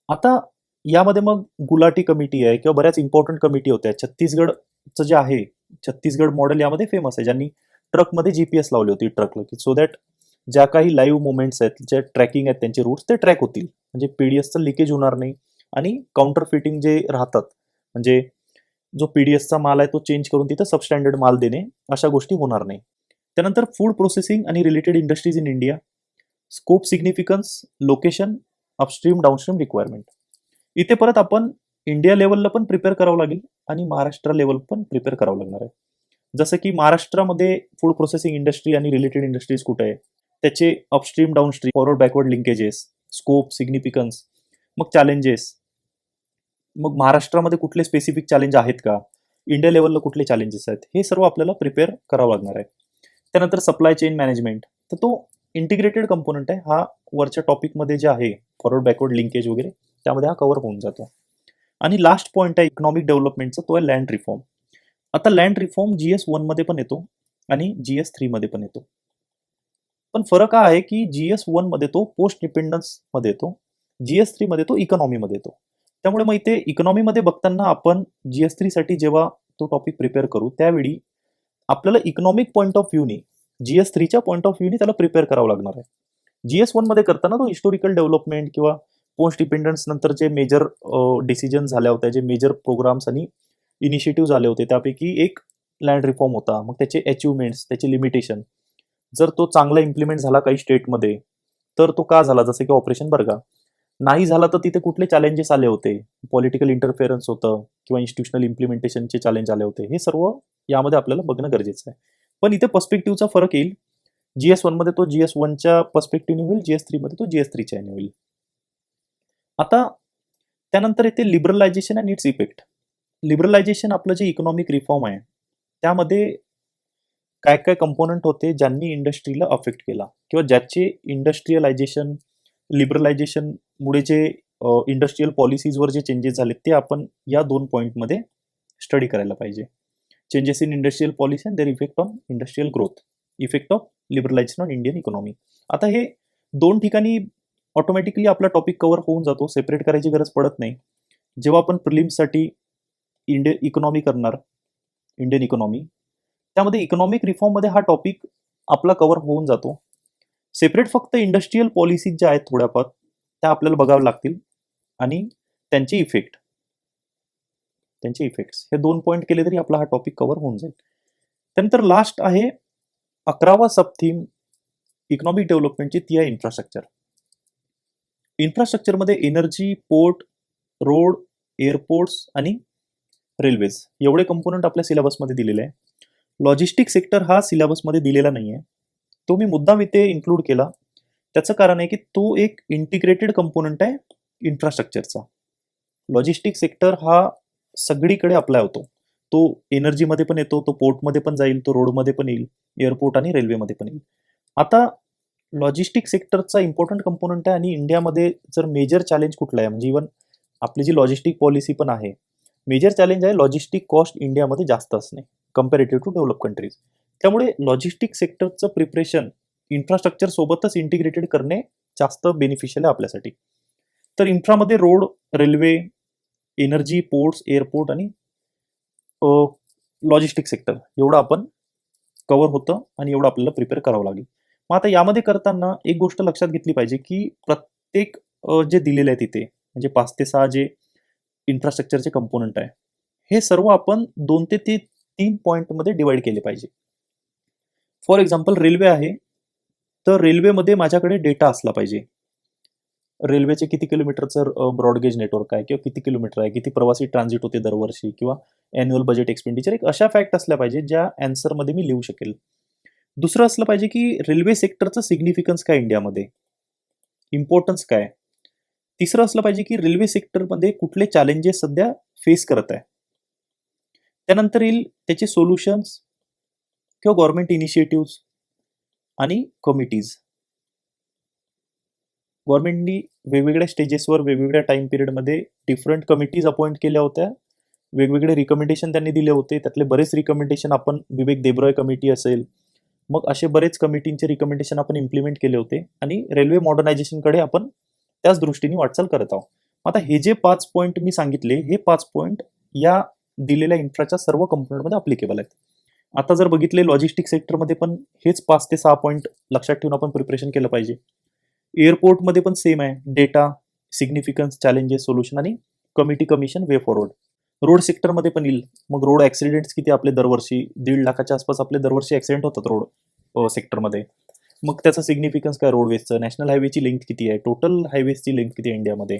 A: आता यामध्ये मग गुलाटी कमिटी आहे किंवा बऱ्याच इम्पॉर्टंट कमिटी होत्या. छत्तीसगडचं जे आहे, छत्तीसगड मॉडेल यामध्ये फेमस आहे, ज्यांनी ट्रकमध्ये GPS लावली होती ट्रकला, की सो दॅट ज्या काही लाईव्ह मुवमेंट्स आहेत, ज्या ट्रॅकिंग आहेत त्यांचे रूट्स ते ट्रॅक होतील, म्हणजे PDSचं लिकेज होणार नाही आणि काउंटर फिटिंग जे राहतात, म्हणजे जो PDSचा माल आहे तो चेंज करून तिथं सबस्टँडर्ड माल देणे, अशा गोष्टी होणार नाही. त्यानंतर फूड प्रोसेसिंग आणि related industries in India, scope, significance, location, upstream downstream requirement. इथे परत आपण इंडिया लेवलला पण प्रिपेअर करावं लागेल आणि महाराष्ट्र लेवल पण प्रिपेअर करावं लागणार आहे. जसं की महाराष्ट्रामध्ये फूड प्रोसेसिंग इंडस्ट्री आणि रिलेटेड इंडस्ट्रीज कुठे आहे, त्याचे upstream downstream forward backward linkages, scope, significance, मग चॅलेंजेस, मग महाराष्ट्रामध्ये कुठले स्पेसिफिक चॅलेंज आहेत का, इंडिया लेवलला कुठले चॅलेंजेस आहेत, हे सर्व आपल्याला प्रिपेअर करावं लागणार आहे. त्यानंतर सप्लाय चेन मॅनेजमेंट, तर तो इंटिग्रेटेड कंपोनंट आहे, हा वरच्या टॉपिकमध्ये जे आहे फॉरवर्ड बॅकवर्ड लिंकेज वगैरे त्यामध्ये हा कव्हर होऊन जातो. आणि लास्ट पॉईंट आहे इकॉनॉमिक डेव्हलपमेंटचा, तो आहे लँड रिफॉर्म. आता लँड रिफॉर्म GS1 मध्ये पण येतो आणि GS3 मध्ये पण येतो. पण फरक हा आहे की GS1 मध्ये तो पोस्ट डिपेंडन्स मध्ये येतो, GS3 मध्ये तो इकॉनॉमीमध्ये येतो. त्यामुळे मग इथे इकॉनॉमीमध्ये बघताना आपण GS3 साठी जेव्हा तो टॉपिक प्रिपेअर करू त्यावेळी आपल्याला इकॉनॉमिक पॉईंट ऑफ व्ह्यूनी, GS3च्या पॉईंट ऑफ व्ह्यूनी त्याला प्रिपेअर करावं लागणार आहे. GS1 मध्ये करताना तो हिस्टोरिकल डेव्हलपमेंट किंवा पोस्ट डिपेंडन्स नंतर जे मेजर डिसिजन झाल्या होत्या, जे मेजर प्रोग्राम्स आणि इनिशिएटिव्ह झाले होते, त्यापैकी एक लँड रिफॉर्म होता. मग त्याचे अचिव्हमेंट्स, त्याचे लिमिटेशन, जर तो चांगला इम्प्लिमेंट झाला काही स्टेटमध्ये तर तो का झाला, जसं की ऑपरेशन बर्गा. नाही झाला तर तिथे कुठले चॅलेंजेस आले होते, पॉलिटिकल इंटरफेरन्स होतं किंवा इन्स्टिट्यूशनल इम्प्लिमेंटेशनचे चॅलेंज आले होते, हे सर्व यामध्ये आपल्याला बघणं गरजेचं आहे. पण इथे पर्स्पेक्टिव्हचा फरक येईल, GS1 मध्ये तो GS1च्या पर्स्पेक्टिव्हने होईल, GS3 मध्ये तो GS3च्या होईल. आता त्यानंतर येते liberalisation and its effect. Liberalisation आपलं जे इकॉनॉमिक रिफॉर्म आहे त्यामध्ये काय काय कंपोनंट होते ज्यांनी इंडस्ट्रीला अफेक्ट केला किंवा ज्याचे इंडस्ट्रियलायझेशन, लिबरलायझेशनमुळे जे इंडस्ट्रियल पॉलिसीजवर जे चेंजेस झाले ते आपण या 2 पॉईंटमध्ये स्टडी करायला पाहिजे. Changes in industrial policy and their effect on industrial growth, effect of liberalisation on Indian economy. आता हे 2 ठिकाणी ऑटोमॅटिकली आपला टॉपिक कव्हर होऊन जातो, सेपरेट करायची गरज पडत नाही. जेव्हा आपण प्रिलिम्ससाठी इकॉनॉमी करणार, इंडियन इकॉनॉमी, त्यामध्ये इकॉनॉमिक रिफॉर्ममध्ये हा टॉपिक आपला कव्हर होऊन जातो. सेपरेट फक्त इंडस्ट्रियल पॉलिसीज ज्या आहेत थोड्याफार त्या आपल्याला बघाव्या लागतील आणि त्यांचे इफेक्ट्स हे 2 पॉईंट केले तरी आपला हा टॉपिक कव्हर होऊन जाईल. त्यानंतर लास्ट आहे 11वा सब थीम इकॉनॉमिक डेव्हलपमेंटची, ती आहे इन्फ्रास्ट्रक्चर. इन्फ्रास्ट्रक्चरमध्ये एनर्जी, पोर्ट, रोड, एअरपोर्ट्स आणि रेल्वेज एवढे कंपोनंट आपल्या सिलेबसमध्ये दिलेले आहे. लॉजिस्टिक सेक्टर हा सिलेबसमध्ये दिलेला नाही आहे, तो मी मुद्दाम इथे इन्क्लूड केला. त्याचं कारण आहे की तो एक इंटिग्रेटेड कंपोनंट आहे इन्फ्रास्ट्रक्चरचा. लॉजिस्टिक सेक्टर हा सगळीकडे अप्लाय होतो. तो एनर्जीमध्ये पण येतो, तो पोर्टमध्ये पण जाईल, तो रोडमध्ये पण येईल, एअरपोर्ट आणि रेल्वेमध्ये पण येईल. आता लॉजिस्टिक सेक्टरचा इम्पॉर्टंट कंपोनंट आहे आणि इंडियामध्ये जर मेजर चॅलेंज कुठला आहे, म्हणजे इव्हन आपली जी लॉजिस्टिक पॉलिसी पण आहे, मेजर चॅलेंज आहे लॉजिस्टिक कॉस्ट इंडियामध्ये जास्त असणे कम्पॅरेटिव्ह टू डेव्हलप कंट्रीज. त्यामुळे लॉजिस्टिक सेक्टरचं प्रिपरेशन इन्फ्रास्ट्रक्चर सोबतच इंटिग्रेटेड करणे जास्त बेनिफिशियल आहे आपल्यासाठी. तर इन्फ्रामध्ये road, railway, energy, ports, airport आणि लॉजिस्टिक सेक्टर एवढं आपण कव्हर होतं आणि एवढं आपल्याला प्रिपेअर करावं लागेल. मग आता यामध्ये करताना एक गोष्ट लक्षात घेतली पाहिजे की प्रत्येक जे दिलेलं आहे तिथे, म्हणजे 5 ते 6 जे इन्फ्रास्ट्रक्चरचे कंपोनंट आहे, हे सर्व आपण 2 ते 3 पॉईंटमध्ये डिवाइड केले पाहिजे. फॉर एक्झाम्पल रेल्वे आहे, तर रेल्वेमध्ये माझ्याकडे डेटा असला पाहिजे. रेल्वेचे किती किलोमीटरचं ब्रॉडगेज नेटवर्क आहे, किंवा किती किलोमीटर आहे, किती प्रवासी ट्रान्झिट होते दरवर्षी, किंवा ॲन्युअल बजेट एक्सपेंडिचर, एक अशा फॅक्ट असल्या पाहिजे ज्या ॲन्सरमध्ये मी लिहू शकेल. दुसरं असलं पाहिजे की रेल्वे सेक्टरचं सिग्निफिकन्स काय इंडियामध्ये, इम्पॉर्टन्स काय. तिसरं असलं पाहिजे की रेल्वे सेक्टरमध्ये कुठले चॅलेंजेस सध्या फेस करत आहे. त्यानंतर येईल त्याचे सोल्युशन्स किंवा गव्हर्नमेंट इनिशिएटिव्ह आणि कमिटीज. गव्हर्नमेंटनी वेगवेगळ्या स्टेजेसवर वेगवेगळ्या टाइम पिरियडमध्ये डिफरंट कमिटीज अपॉइंट केल्या होत्या, वेगवेगळे रिकमेंडेशन त्यांनी दिले होते. त्यातले बरेच रिकमेंडेशन आपण विवेक देबरॉय कमिटी असेल, मग असे बरेच कमिटींचे रिकमेंडेशन आपण इम्प्लिमेंट केले होते आणि रेल्वे मॉडर्नायझेशनकडे आपण त्याच दृष्टीने वाटचाल करत आहोत. आता हे जे 5 पॉईंट मी सांगितले, हे 5 पॉईंट या दिलेल्या इन्फ्राच्या सर्व कंपोनंटमध्ये अप्लिकेबल आहेत. आता जर बघितले लॉजिस्टिक सेक्टरमध्ये पण हेच 5 ते 6 पॉईंट लक्षात ठेवून आपण प्रिपरेशन केलं पाहिजे. एअरपोर्टमध्ये पण सेम आहे, डेटा, सिग्निफिकन्स, चॅलेंजेस, सोल्युशन आणि committee, commission, way forward. Road सेक्टरमध्ये पण येईल. मग रोड ॲक्सिडेंट्स किती आपले दरवर्षी, 1.5 लाखाच्या आसपास आपले दरवर्षी ॲक्सिडेंट होतात रोड सेक्टरमध्ये. मग त्याचा सिग्निफिकन्स काय रोडवेजचं, नॅशनल हायवेची लेंथ किती आहे, टोटल हायवेजची लेंथ किती आहे इंडियामध्ये,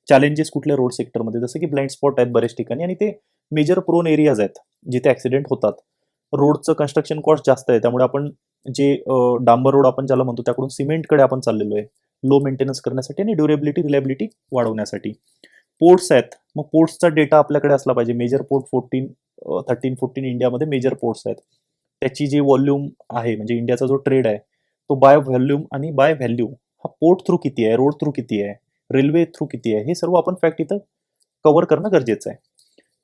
A: चॅलेंजेस कुठल्या रोड सेक्टरमध्ये, जसं की ब्लाइंड स्पॉट आहेत बरेच ठिकाणी आणि ते मेजर प्रोन एरियाज आहेत जिथे ॲक्सिडेंट होतात. रोडचं कन्स्ट्रक्शन कॉस्ट जास्त आहे, त्यामुळे आपण जे डांबर रोड आपण ज्याला म्हणतो त्याकडून सिमेंटकडे आपण चाललेलो आहे, लो मेंटेनन्स करण्यासाठी आणि ड्युरेबिलिटी, रिलायबिलिटी वाढवण्यासाठी. पोर्ट्स आहेत, मग पोर्ट्सचा डेटा आपल्याकडे असला पाहिजे. मेजर पोर्ट 13-14 इंडियामध्ये मेजर पोर्ट्स आहेत. त्याची जी व्हॉल्यूम आहे, म्हणजे इंडियाचा जो ट्रेड आहे तो बाय व्हॉल्यूम आणि बाय व्हॅल्यू, हा पोर्ट थ्रू किती आहे, रोड थ्रू किती आहे, रेल्वे थ्रू किती आहे, हे सर्व आपण फॅक्ट इथं कव्हर करणं गरजेचं आहे.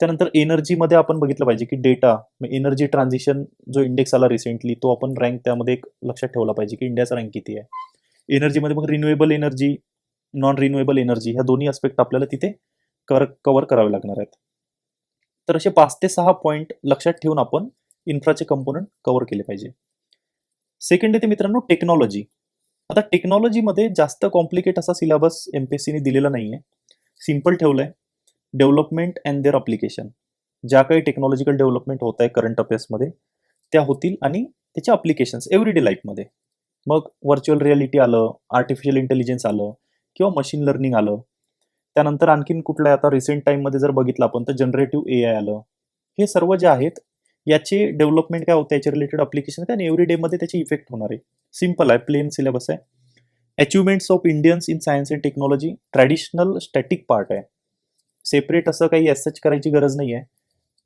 A: त्यानंतर एनर्जीमध्ये आपण बघितलं पाहिजे की डेटा, एनर्जी ट्रान्झिशन जो इंडेक्स आला रिसेंटली, तो आपण रँक त्यामध्ये एक लक्षात ठेवला पाहिजे की इंडियाचा रँक किती आहे. एनर्जीमध्ये मग renewable energy, non renewable energy, ह्या दोन्ही अस्पेक्ट आपल्याला तिथे कव्हर करावे लागणार आहेत. तर असे 5 ते 6 पॉईंट लक्षात ठेवून आपण इन्फ्राचे कंपोनंट कव्हर केले पाहिजे. सेकंड येते मित्रांनो टेक्नॉलॉजी. आता टेक्नॉलॉजीमध्ये जास्त कॉम्प्लिकेट असा सिलेबस एमपीएससीने दिलेला नाही आहे, सिम्पल ठेवलं आहे. डेव्हलपमेंट अँड देअर अप्लिकेशन, ज्या काही टेक्नॉलॉजिकल डेव्हलपमेंट होत आहे करंट अफेअर्समध्ये त्या होतील आणि त्याचे अप्लिकेशन्स एव्हरीडे लाईफमध्ये. मग व्हर्च्युअल रियालिटी आलं, आर्टिफिशियल इंटेलिजन्स आलं, किंवा मशीन लर्निंग आलं. त्यानंतर आणखीन कुठलं आहे, आता रिसेंट टाईममध्ये जर बघितलं आपण तर जनरेटिव्ह AI आलं. हे सर्व जे आहेत याचे डेव्हलपमेंट काय होतं, याचे रिलेटेड अप्लिकेशन काय, आणि एव्हरी डेमध्ये त्याचे इफेक्ट होणार आहे. सिम्पल आहे, प्लेन सिलेबस आहे. Achievements of Indians in science and technology traditional static part आहे, सेपरेट असं काही एसच करायची गरज नाही आहे.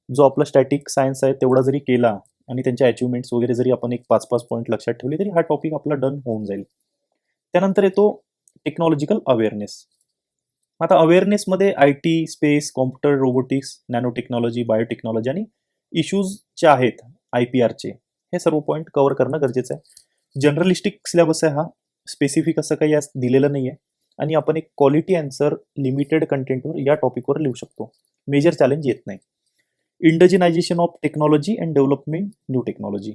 A: जो आपला स्टॅटिक सायन्स आहे तेवढा जरी केला आणि त्यांच्या अचिव्हमेंट्स वगैरे जरी आपण एक 5-5 पॉईंट लक्षात ठेवले तरी हा टॉपिक आपला डन होऊन जाईल. त्यानंतर येतो टेक्नॉलॉजिकल अवेअरनेस. आता अवेअरनेसमध्ये IT, space, computer, robotics, nano technology, biotechnology आणि इश्यूज जे आहेत IPRचे, हे सर्व पॉईंट कव्हर करणं गरजेचं आहे. जनरलिस्टिक सिलेबस आहे हा, स्पेसिफिक असं काही दिलेलं नाही आहे आणि आपण एक क्वालिटी आन्सर लिमिटेड कंटेंटवर या टॉपिकवर लिहू शकतो. मेजर चॅलेंज येत नाही. Indigenization of technology and development new technology.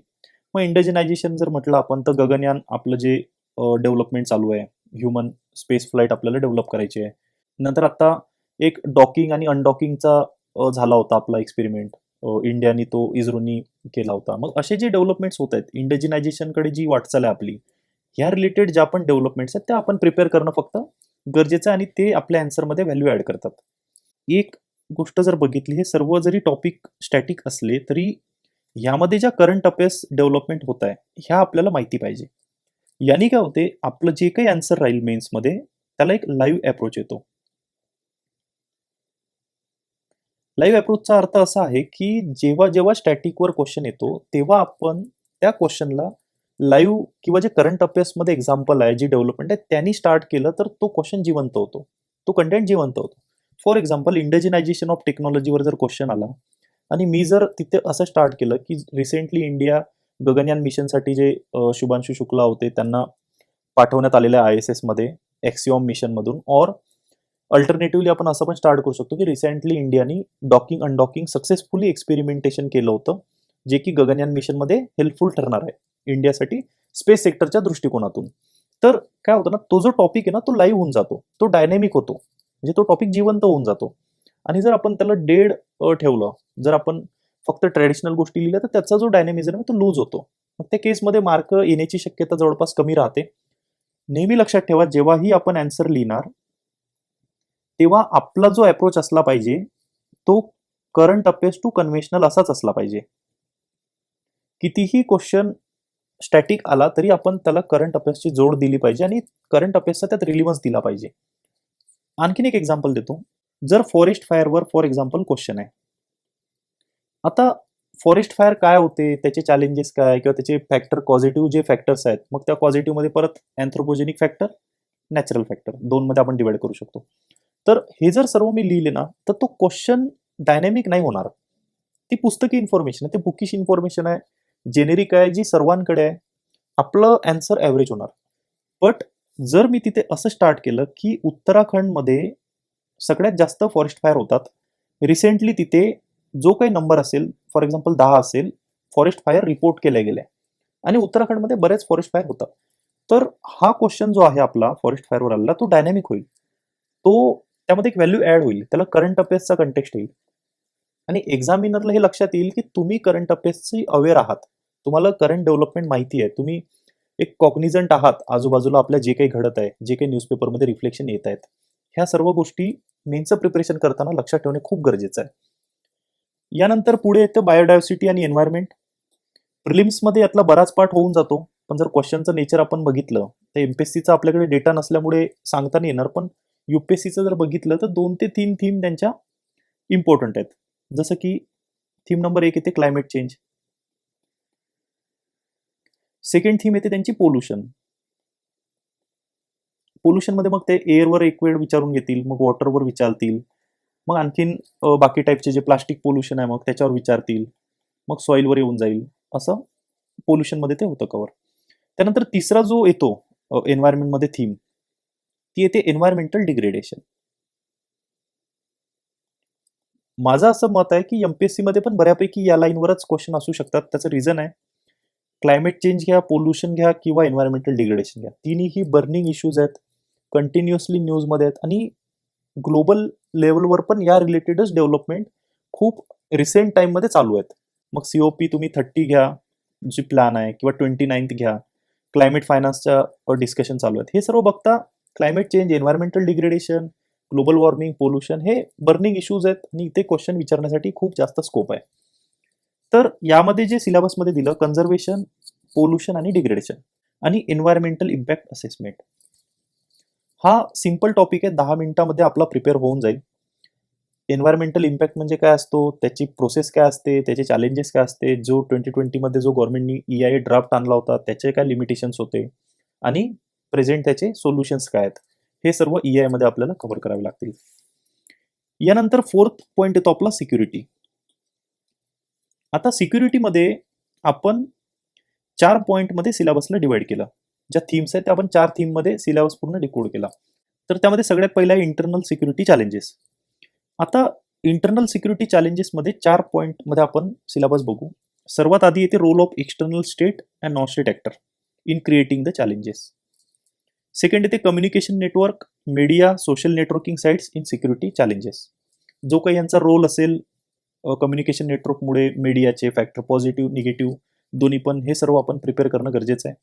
A: मग इंडजिनायझेशन जर म्हटलं आपण तर गगनयान आपलं जे डेव्हलपमेंट चालू आहे, ह्युमन स्पेस फ्लाईट आपल्याला डेव्हलप करायची आहे. नंतर आता एक डॉकिंग आणि अनडॉकिंगचा झाला होता आपला एक्सपेरिमेंट, इंडियाने तो इस्रोनी केला होता. मग असे जे डेव्हलपमेंट्स होत आहेत, इंडिजिनायझेशनकडे जी वाटचाल आहे आपली, ह्या रिलेटेड ज्या पण डेव्हलपमेंट्स आहेत त्या आपण प्रिपेअर करणं फक्त गरजेचं आहे, आणि ते आपल्या आन्सरमध्ये व्हॅल्यू ॲड करतात. एक गोष्ट जर बघितली, हे सर्व जरी टॉपिक स्टॅटिक असले तरी यामध्ये ज्या करंट अफेअर्स डेव्हलपमेंट होत आहे ह्या आपल्याला माहिती पाहिजे. याने काय होते, आपलं जे काही आन्सर राहील मेन्समध्ये त्याला एक लाईव्ह अप्रोच येतो. लाईव्ह अप्रोचचा अर्थ असा आहे की जेव्हा जेव्हा स्टॅटिकवर क्वेश्चन येतो तेव्हा आपण त्या क्वेश्चनला लाईव्ह किंवा जे करंट अफेअर्समध्ये एक्झाम्पल आहे, जी डेव्हलपमेंट आहे त्यांनी स्टार्ट केलं तर तो क्वेश्चन जिवंत होतो, तो कंटेंट जिवंत होतो. फॉर एक्झाम्पल, इंडिजिनायझेशन ऑफ टेक्नॉलॉजीवर जर क्वेश्चन आला आणि मी जर तिथे असं स्टार्ट केलं की रिसेंटली इंडिया गगनयान मिशनसाठी जे शुभांशु शुक्ला होते त्यांना पाठवण्यात आलेल्या ISS मध्ये एक्सिओम मिशनमधून, और अल्टरनेटिव्हली आपण असं पण स्टार्ट करू शकतो की रिसेंटली इंडियानी डॉकिंग अनडॉकिंग सक्सेसफुली एक्सपेरिमेंटेशन केलं होतं, जे की गगनयान मिशनमध्ये हेल्पफुल ठरणार आहे इंडियासाठी स्पेस सेक्टरच्या दृष्टिकोनातून. तर काय होतं ना, तो जो टॉपिक आहे ना तो लाईव्ह होऊन जातो, तो डायनॅमिक होतो, म्हणजे तो टॉपिक जिवंत होऊन जातो. आणि जर आपण त्याला डेड ठेवलं, जर आपण फक्त ट्रॅडिशनल गोष्टी लिहिल्या तर त्याचा जो डायनॅमिझम आहे तो लूज होतो. मग त्या केसमध्ये मार्क येण्याची शक्यता जवळपास कमी राहते. नेहमी लक्षात ठेवा, जेव्हाही आपण आन्सर लिहिणार तेव्हा आपला जो अप्रोच असला पाहिजे तो करंट अफेअर्स टू कन्व्हेन्शनल असाच असला पाहिजे. कितीही क्वेश्चन स्टॅटिक आला तरी आपण त्याला करंट अफेअर्सची जोड दिली पाहिजे आणि करंट अफेअर्सचा त्यात रिलिव्हन्स दिला पाहिजे. आणखीन एक एक्झाम्पल देतो. जर फॉरेस्ट फायरवर फॉर एक्झाम्पल क्वेश्चन आहे, आता फॉरेस्ट फायर काय होते, त्याचे चॅलेंजेस काय, किंवा त्याचे फॅक्टर पॉझिटिव्ह जे फॅक्टर्स आहेत, मग त्या पॉझिटिव्हमध्ये परत अँथ्रोपोजेनिक फॅक्टर, नॅचरल फॅक्टर, दोनमध्ये आपण डिवाइड करू शकतो. तर हे जर सर्व मी लिहिले ना तर तो क्वेश्चन डायनॅमिक नाही होणार. ती पुस्तकी इन्फॉर्मेशन आहे, ते बुकिश इन्फॉर्मेशन आहे, जेनेरिक आहे, जी सर्वांकडे आहे. आपलं आन्सर ॲव्हरेज होणार. बट जर मी तिथे असं स्टार्ट केलं की उत्तराखंडमध्ये सगळ्यात जास्त फॉरेस्ट फायर होतात, रिसेंटली तिथे जो काही नंबर असेल, फॉर एक्झाम्पल 10 असेल, फॉरेस्ट फायर रिपोर्ट केल्या गेल्या आणि उत्तराखंडमध्ये बरेच फॉरेस्ट फायर होतात, तर हा क्वेश्चन जो आहे आपला फॉरेस्ट फायरवर आलेला तो डायनॅमिक होईल, तो त्यामध्ये एक व्हॅल्यू ॲड होईल, त्याला करंट अफेअर्सचा कंटेक्स्ट येईल आणि एक्झामिनरला हे लक्षात येईल की तुम्ही करंट अफेअर्सची अवेअर आहात, तुम्हाला करंट डेव्हलपमेंट माहिती आहे, तुम्ही एक कॉग्निझंट आहात आजूबाजूला आपल्या जे काही घडत आहे, जे काही न्यूजपेपरमध्ये रिफ्लेक्शन येत आहेत. ह्या सर्व गोष्टी मेन्सचं प्रिपरेशन करताना लक्षात ठेवणे खूप गरजेचं आहे. यानंतर पुढे येतं बायोडायव्हर्सिटी आणि एन्व्हायरमेंट. प्रिलिम्समध्ये यातला बराच पार्ट होऊन जातो, पण जर क्वेश्चनचं नेचर आपण बघितलं तर MPSCचा आपल्याकडे डेटा नसल्यामुळे सांगता नाही येणार, पण UPSCचं जर बघितलं तर 2 ते 3 थीम त्यांच्या इम्पॉर्टंट आहेत. जसं की थीम नंबर 1 येते क्लायमेट चेंज, सेकंड थीम येते त्यांची पोल्युशन. पोल्युशनमध्ये मग ते एअरवर एक वेळ विचारून घेतील, मग वॉटरवर विचारतील, मग आणखीन बाकी टाईपचे जे प्लास्टिक पोल्युशन आहे मग त्याच्यावर विचारतील, मग सॉईलवर येऊन जाईल, असं पोल्युशनमध्ये ते होतं कव्हर. त्यानंतर तिसरा जो येतो एन्व्हायरमेंटमध्ये थीम, ती येते एन्व्हायरमेंटल डिग्रेडेशन. माझं असं मत आहे की MPSC मध्ये पण बऱ्यापैकी या लाईनवरच क्वेश्चन असू शकतात. त्याचं रिझन आहे, क्लायमेट चेंज घ्या, पोल्युशन घ्या किंवा एन्व्हायरमेंटल डिग्रेडेशन घ्या, तिन्ही बर्निंग इश्यूज आहेत, कंटिन्युअसली न्यूजमध्ये आहेत आणि ग्लोबल लेवलवर पण या रिलेटेडच डेव्हलपमेंट खूप रिसेंट टाईममध्ये चालू आहेत. मग COP तुम्ही 30 घ्या जी प्लॅन आहे, किंवा 29th घ्या, क्लायमेट फायनान्सच्या डिस्कशन चालू आहेत. हे सर्व बघता climate change, environmental degradation, global warming, pollution हे बर्निंग इश्यूज आहेत आणि इथे क्वेश्चन विचारण्यासाठी खूप जास्त स्कोप आहे. तर यामध्ये जे सिलेबसमध्ये दिलं, कन्झर्वेशन, पोल्युशन आणि डिग्रेडेशन आणि एन्व्हायरमेंटल इम्पॅक्ट असेसमेंट, हा सिंपल टॉपिक आहे, 10 मिनिटामध्ये आपला प्रिपेअर होऊन जाईल. एन्व्हायरमेंटल इम्पॅक्ट म्हणजे काय असतो, त्याची प्रोसेस काय असते, त्याचे चॅलेंजेस काय असते, जो 2020 मध्ये जो गव्हर्नमेंटनी EIA ड्राफ्ट आणला होता त्याचे काय लिमिटेशन्स होते आणि प्रेझेंट त्याचे सोल्युशन्स काय आहेत, हे सर्व EIA मध्ये आपल्याला कव्हर करावे लागतील. यानंतर फोर्थ पॉईंट येतो आपला सिक्युरिटी. आता सिक्युरिटीमध्ये आपण 4 पॉईंटमध्ये सिलेबसला डिवाइड केलं, ज्या थीम्स आहेत त्या आपण 4 थीममध्ये सिलेबस पूर्ण डिकोड केला. तर त्यामध्ये सगळ्यात पहिला आहे इंटरनल सिक्युरिटी चॅलेंजेस. आता इंटरनल सिक्युरिटी चॅलेंजेसमध्ये 4 पॉईंटमध्ये आपण सिलेबस बघू. सर्वात आधी येते role of external state and non state actor in creating the challenges. Second येते communication network media social networking sites in security challenges. जो काही यांचा रोल असेल कम्युनिकेशन नेटवर्कमुळे मीडियाचे फॅक्टर पॉझिटिव्ह निगेटिव्ह दोन्ही पण, हे सर्व आपण प्रिपेअर करणं गरजेचं आहे.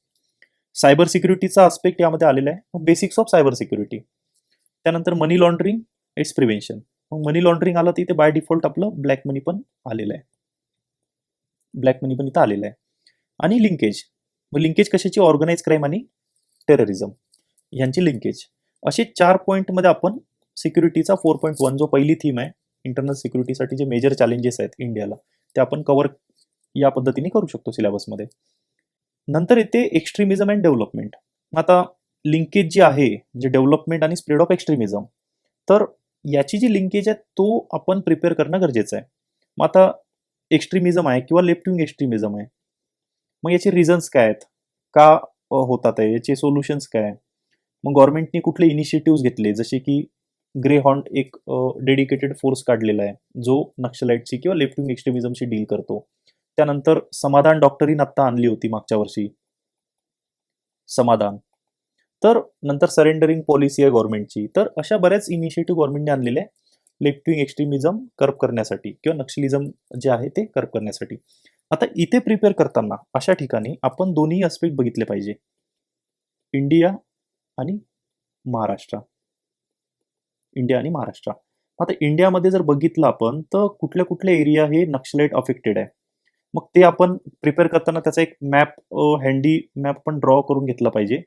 A: सायबर सिक्युरिटीचा आस्पेक्ट यामध्ये आलेला आहे, बेसिक्स ऑफ सायबर सिक्युरिटी. त्यानंतर मनी लॉन्ड्रिंग इट्स प्रिव्हेन्शन. मग मनी लॉन्ड्रिंग आलं तर इथे बाय डिफॉल्ट आपलं ब्लॅक मनी पण आलेलं आहे, ब्लॅक मनी पण इथं आलेलं आहे. आणि लिंकेज, मग लिंकेज कशाची? ऑर्गनाइज क्राईम आणि टेररिझम यांची लिंकेज. असे 4 पॉईंटमध्ये आपण सिक्युरिटीचा 4.1 जो पहिली थीम आहे इंटरनल सिक्युरिटीसाठी जे मेजर चॅलेंजेस आहेत इंडियाला, ते आपण कव्हर या पद्धतीने करू शकतो सिलेबसमध्ये. नंतर येते एक्स्ट्रीमिझम अँड डेव्हलपमेंट. आता लिंकेज जी आहे जे डेव्हलपमेंट आणि स्प्रेड ऑफ एक्स्ट्रीमिझम, तर याची जी लिंकेज आहे तो आपण प्रिपेअर करणं गरजेचं आहे. मग आता एक्स्ट्रीमिझम आहे किंवा लेफ्ट विंग एक्स्ट्रीमिझम आहे, मग याचे रिझन्स काय आहेत, का होतात आहे, याचे सोल्युशन्स काय आहे. मग गव्हर्नमेंटने कुठले इनिशिएटिव्ह घेतले, जसे की ग्रे हॉर्न एक डेडिकेटेड फोर्स काढलेला आहे जो नक्षलाइटची किंवा लेफ्ट विंग एक्स्ट्रीमिझमशी डील करतो. त्यानंतर समाधान डॉक्टरीन आत्ता आणली होती मागच्या वर्षी, समाधान. तर नंतर सरेंडरिंग पॉलिसी आहे गव्हर्नमेंटची. तर अशा बऱ्याच इनिशिएटिव्ह गव्हर्नमेंटने आणलेले आहे लेफ्ट विंग एक्स्ट्रीमिझम कर्ब करण्यासाठी किंवा नक्षलिझम जे आहे ते कर्ब करण्यासाठी. आता इथे प्रिपेअर करताना अशा ठिकाणी आपण दोन्ही आस्पेक्ट बघितले पाहिजे, इंडिया आणि महाराष्ट्र. इंडिया आणि महाराष्ट्र. आता इंडियामध्ये जर बघितलं आपण तर कुठल्या कुठल्या एरिया हे नक्षलाइट अफेक्टेड आहे, मग ते आपण प्रिपेअर करताना त्याचा एक मॅप, हँडी मॅप पण ड्रॉ करून घेतला पाहिजे.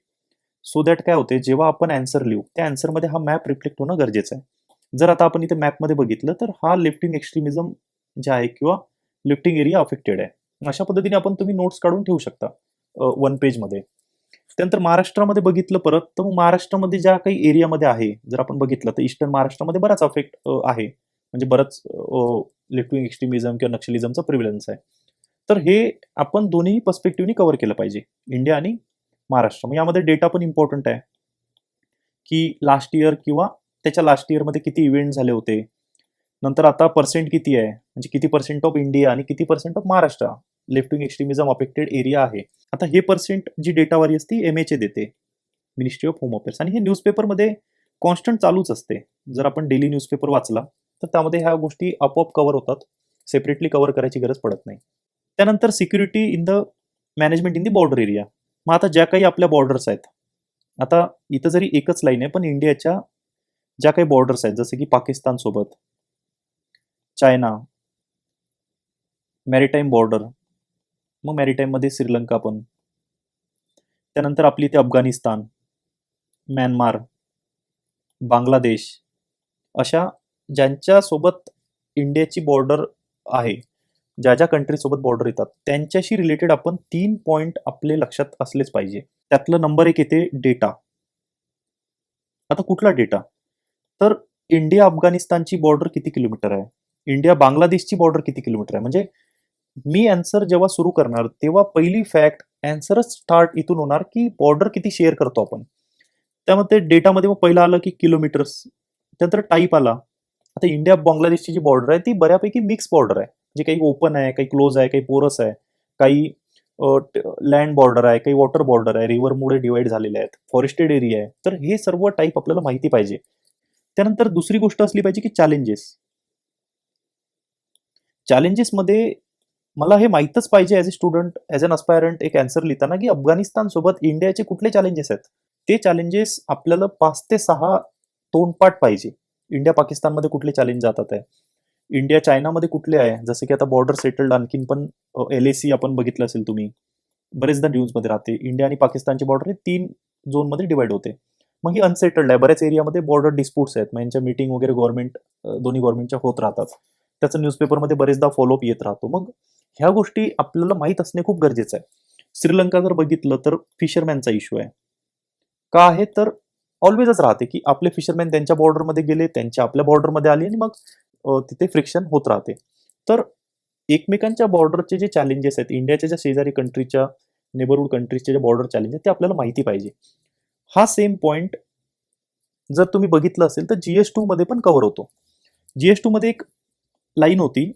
A: सो दॅट काय होते, जेव्हा आपण आन्सर लिहू त्या आन्सरमध्ये हा मॅप रिफ्लेक्ट होणं गरजेचं आहे. जर आता आपण इथे मॅपमध्ये बघितलं तर हा लेफ्ट विंग एक्स्ट्रीमिझम जे आहे किंवा लिफ्टिंग एरिया अफेक्टेड आहे. अशा पद्धतीने आपण तुम्ही नोट्स काढून ठेवू शकता 1 पेजमध्ये. त्यानंतर महाराष्ट्रामध्ये बघितलं परत तर मग महाराष्ट्रामध्ये ज्या काही एरियामध्ये आहे, जर आपण बघितलं तर ईस्टर्न महाराष्ट्रामध्ये बराच अफेक्ट आहे, म्हणजे बरंच लेफ्ट विंग एक्स्ट्रीमिझम किंवा नक्षलिझमचा प्रिव्हिलन्स आहे. तर हे आपण दोन्ही पर्स्पेक्टिव्हनी कव्हर केलं पाहिजे, इंडिया आणि महाराष्ट्र. मग यामध्ये डेटा पण इम्पॉर्टंट आहे, की लास्ट इयर किंवा त्याच्या लास्ट इयरमध्ये किती इव्हेंट झाले होते. नंतर आता पर्सेंट किती आहे, म्हणजे किती पर्सेंट ऑफ इंडिया आणि किती percent of Maharashtra left wing extremism affected area आहे. आता हे पर्सेंट जी डेटावारी असते MHA देते, मिनिस्ट्री ऑफ होम अफेअर्स, आणि हे न्यूजपेपरमध्ये कॉन्स्टंट चालूच असते. जर आपण डेली न्यूजपेपर वाचला तर त्यामध्ये ह्या गोष्टी आपोआप कव्हर होतात, सेपरेटली कव्हर करायची गरज पडत नाही. त्यानंतर security in the management in the border area. मग आता ज्या काही आपल्या बॉर्डर्स आहेत, आता इथं जरी एकच लाईन आहे पण इंडियाच्या ज्या काही बॉर्डर्स आहेत, जसं की पाकिस्तान सोबत, चायना, मॅरिटाईम बॉर्डर, मग मॅरिटाईममध्ये श्रीलंका पण, त्यानंतर आपली इथे अफगाणिस्तान, म्यानमार, बांगलादेश, अशा ज्यांच्यासोबत इंडियाची बॉर्डर आहे, ज्या ज्या कंट्रीसोबत बॉर्डर येतात त्यांच्याशी रिलेटेड आपण 3 पॉईंट आपले लक्षात असलेच पाहिजे. त्यातलं नंबर 1 येते डेटा. आता कुठला डेटा? तर इंडिया अफगाणिस्तानची बॉर्डर किती किलोमीटर आहे, इंडिया बांगलादेशची बॉर्डर किती किलोमीटर आहे. म्हणजे मी आन्सर जेव्हा सुरू करणार तेव्हा पहिली फॅक्ट आन्सरच स्टार्ट इथून होणार की बॉर्डर किती शेअर करतो आपण. त्यामध्ये डेटामध्ये मग पहिलं आलं की किलोमीटर्स, त्यानंतर टाईप आला. आता इंडिया बांगलादेशची जी बॉर्डर आहे ती बऱ्यापैकी मिक्स बॉर्डर आहे, जे काही ओपन आहे, काही क्लोज आहे, काही पोरस आहे, काही लँड बॉर्डर आहे, काही वॉटर बॉर्डर आहे, रिव्हरमुळे डिवाइड झालेले आहेत, फॉरेस्टेड एरिया आहे. तर हे सर्व टाईप आपल्याला माहिती पाहिजे. त्यानंतर दुसरी गोष्ट असली पाहिजे की चॅलेंजेस. चॅलेंजेसमध्ये मला हे माहीतच पाहिजे as a student, as an aspirant एक आन्सर लिहिताना की अफगाणिस्तान सोबत इंडियाचे कुठले चॅलेंजेस आहेत. ते चॅलेंजेस आपल्याला 5 ते 6 तोंडपाठ पाहिजे. इंडिया पाकिस्तानमध्ये कुठले चॅलेंज जातात आहे, इंडिया चायनामध्ये कुठले आहे, जसं की आता बॉर्डर सेटल्ड आणखीन पण LAC आपण बघितलं असेल तुम्ही, बरेचदा न्यूजमध्ये राहते. इंडिया आणि पाकिस्तानची बॉर्डर 3 झोनमध्ये डिवाइड होते. मग ही अनसेटल्ड आहे, बऱ्याच एरियामध्ये बॉर्डर डिस्प्यूट्स आहेत, मग यांच्या मीटिंग वगैरे दोन्ही गव्हर्नमेंटच्या होत राहतात. त्याचं न्यूजपेपरमध्ये बरेचदा फॉलोअप येत राहतो. मग ह्या गोष्टी आपल्याला माहीत असणे खूप गरजेचं आहे. श्रीलंका जर बघितलं तर फिशरमॅनचा इश्यू आहे. का आहे तर ऑलवेजच राहते की आपले फिशरमॅन त्यांच्या बॉर्डरमध्ये गेले, त्यांच्या आपल्या बॉर्डरमध्ये आले, आणि मग तिथे फ्रिक्शन होत राहते. तर एकमेकांच्या बॉर्डरचे जे चॅलेंजेस आहेत, इंडियाच्या ज्या शेजारी कंट्रीच्या नेबरहूड कंट्रीजचे जे बॉर्डर चॅलेंज आहेत ते आपल्याला माहिती पाहिजे. हा सेम पॉईंट जर तुम्ही बघितलं असेल तर GS2 मध्ये पण कव्हर होतो. GS2 मध्ये एक लाईन होती,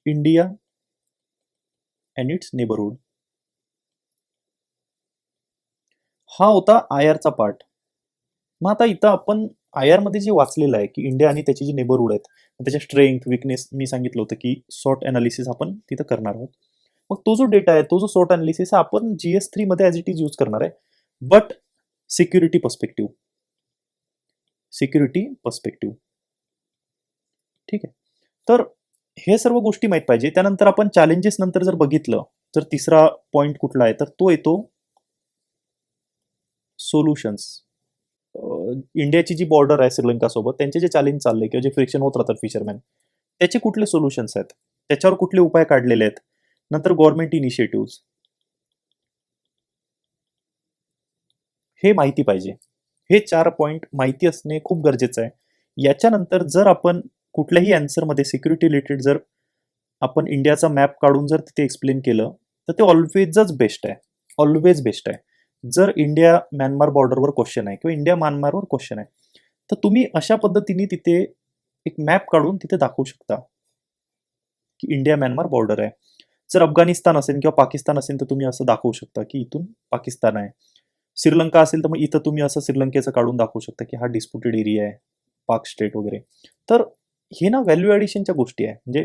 A: इंडिया अँड इट्स नेबरहूड. हा होता IR चा पार्ट. मग आता इथं आपण IR मध्ये जे वाचलेलं आहे की इंडिया आणि त्याची जी नेबरहुड आहेत, त्याच्या स्ट्रेंथ विकनेस मी सांगितलं होतं की सॉर्ट अनालिसिस आपण तिथं करणार आहोत. मग तो जो डेटा आहे, तो जो सॉर्ट अनालिसिस आपण GS3 मध्ये ॲज इट इज यूज करणार आहे, बट सिक्युरिटी पर्स्पेक्टिव्ह. ठीक आहे. तर हे सर्व गोष्टी माहीत पाहिजे. त्यानंतर आपण चॅलेंजेस नंतर जर बघितलं, तर तिसरा पॉइंट कुठला आहे, तर तो येतो सोल्युशन्स. इंडियाची जी बॉर्डर आहे श्रीलंकासोबत, त्यांचे जे चॅलेंज चालले किंवा जे फ्रिक्शन होत राहतात फिशरमॅन, त्याचे कुठले सोल्युशन्स आहेत, त्याच्यावर कुठले उपाय काढलेले आहेत. नंतर गव्हर्नमेंट इनिशिएटिव्ह, हे माहिती पाहिजे. हे 4 पॉइंट माहिती असणे खूप गरजेचं आहे. याच्यानंतर जर आपण कुठल्याही आन्सरमध्ये सिक्युरिटी रिलेटेड जर आपण इंडियाचा मॅप काढून जर तिथे एक्सप्लेन केलं, तर ते ऑलवेजच बेस्ट आहे. ऑलवेज बेस्ट आहे. जर इंडिया म्यानमार बॉर्डरवर क्वेश्चन आहे किंवा इंडिया म्यानमारवर क्वेश्चन आहे, तर तुम्ही अशा पद्धतीने तिथे एक मॅप काढून तिथे दाखवू शकता की इंडिया म्यानमार बॉर्डर आहे. जर अफगाणिस्तान असेल किंवा पाकिस्तान असेल, तर तुम्ही असं दाखवू शकता की इथून पाकिस्तान आहे. श्रीलंका असेल तर मग इथं तुम्ही असं श्रीलंकेचं काढून दाखवू शकता की हा डिस्प्युटेड एरिया आहे, पाक स्टेट वगैरे. तर हे ना व्हॅल्यू ॲडिशनच्या गोष्टी आहे. म्हणजे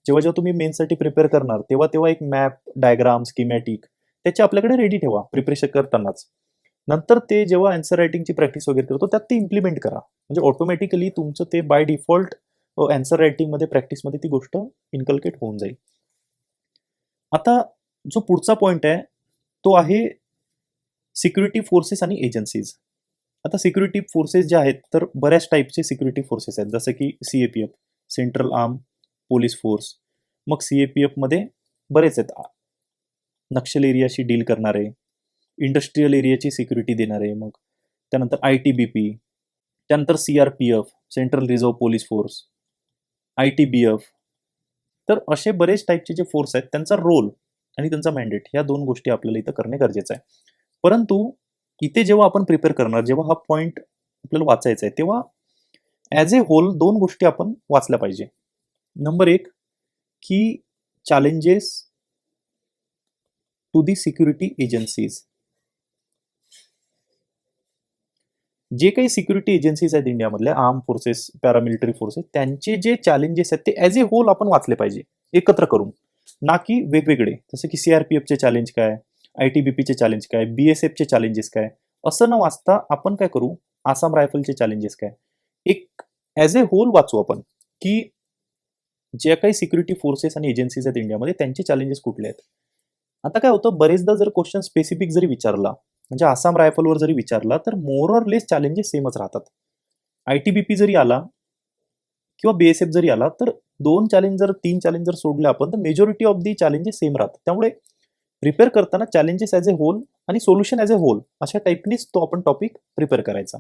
A: जेव्हा जेव्हा तुम्ही मेन्ससाठी प्रिपेअर करणार, तेव्हा तेव्हा एक मॅप, डायग्राम, स्कीमॅटिक त्याचे आपल्याकडे रेडी ठेवा प्रिपरेशन करतानाच. नंतर ते जेव्हा आन्सर रायटिंगची प्रॅक्टिस वगैरे करतो, त्यात ते इम्प्लिमेंट करा. म्हणजे ऑटोमॅटिकली तुमचं ते बाय डिफॉल्ट आन्सर रायटिंगमध्ये प्रॅक्टिसमध्ये ती गोष्ट इन्कल्केट होऊन जाईल. आता जो पुढचा पॉइंट आहे, तो आहे सिक्युरिटी फोर्सेस आणि एजन्सीज. आता सिक्युरिटी फोर्सेस जे आहेत, तर बऱ्याच टाईपचे सिक्युरिटी फोर्सेस आहेत, जसं की CAPF, central arm police force. मग CAPF मध्ये बरेच आहेत. नक्षल एरियाशी डील करणारे, इंडस्ट्रियल एरियाची सिक्युरिटी देणारे, मग त्यानंतर ITBP, त्यानंतर CRPF, central reserve police force, ITBF. तर असे बरेच टाईपचे जे फोर्स आहेत, त्यांचा रोल आणि त्यांचा मॅन्डेट, ह्या 2 गोष्टी आपल्याला इथं करणे गरजेचं आहे. परंतु इथे जेव्हा आपण प्रिपेअर करणार, जेव्हा हा पॉइंट आपल्याला वाचायचा आहे, तेव्हा ॲज ए होल 2 गोष्टी आपण वाचल्या पाहिजे. नंबर 1 की challenges to the security agencies. जे काही सिक्युरिटी एजन्सीज आहेत इंडियामधल्या, आर्म फोर्सेस, पॅरामिलिटरी फोर्सेस, त्यांचे जे चॅलेंजेस आहेत ते ॲज ए होल आपण वाचले पाहिजे एकत्र करून, ना की वेगवेगळे. जसं की CRPFचे चॅलेंज काय, ITBPचे चॅलेंज काय, BSFचे चॅलेंजेस काय, असं न वाचता आपण काय करू, आसाम रायफलचे चॅलेंजेस काय, एक ॲज ए होल वाचू आपण की ज्या काही सिक्युरिटी फोर्सेस आणि एजन्सीज आहेत इंडियामध्ये, त्यांचे चॅलेंजेस कुठले आहेत. आता काय होतं, बरेचदा जर क्वेश्चन स्पेसिफिक जरी विचारला, म्हणजे आसाम रायफलवर जरी विचारला, तर मोर ऑर लेस चॅलेंजेस सेमच राहतात. ITBP जरी आला किंवा BSF जरी आला, तर 2 चॅलेंज जर 3 चॅलेंज जर सोडले आपण, तर majority of the challenges same राहतात. त्यामुळे प्रिपेअर करताना चॅलेंजेस ॲज ए होल आणि सोल्युशन ॲज ए होल अशा टाईपनीच तो आपण टॉपिक प्रिपेअर करायचा.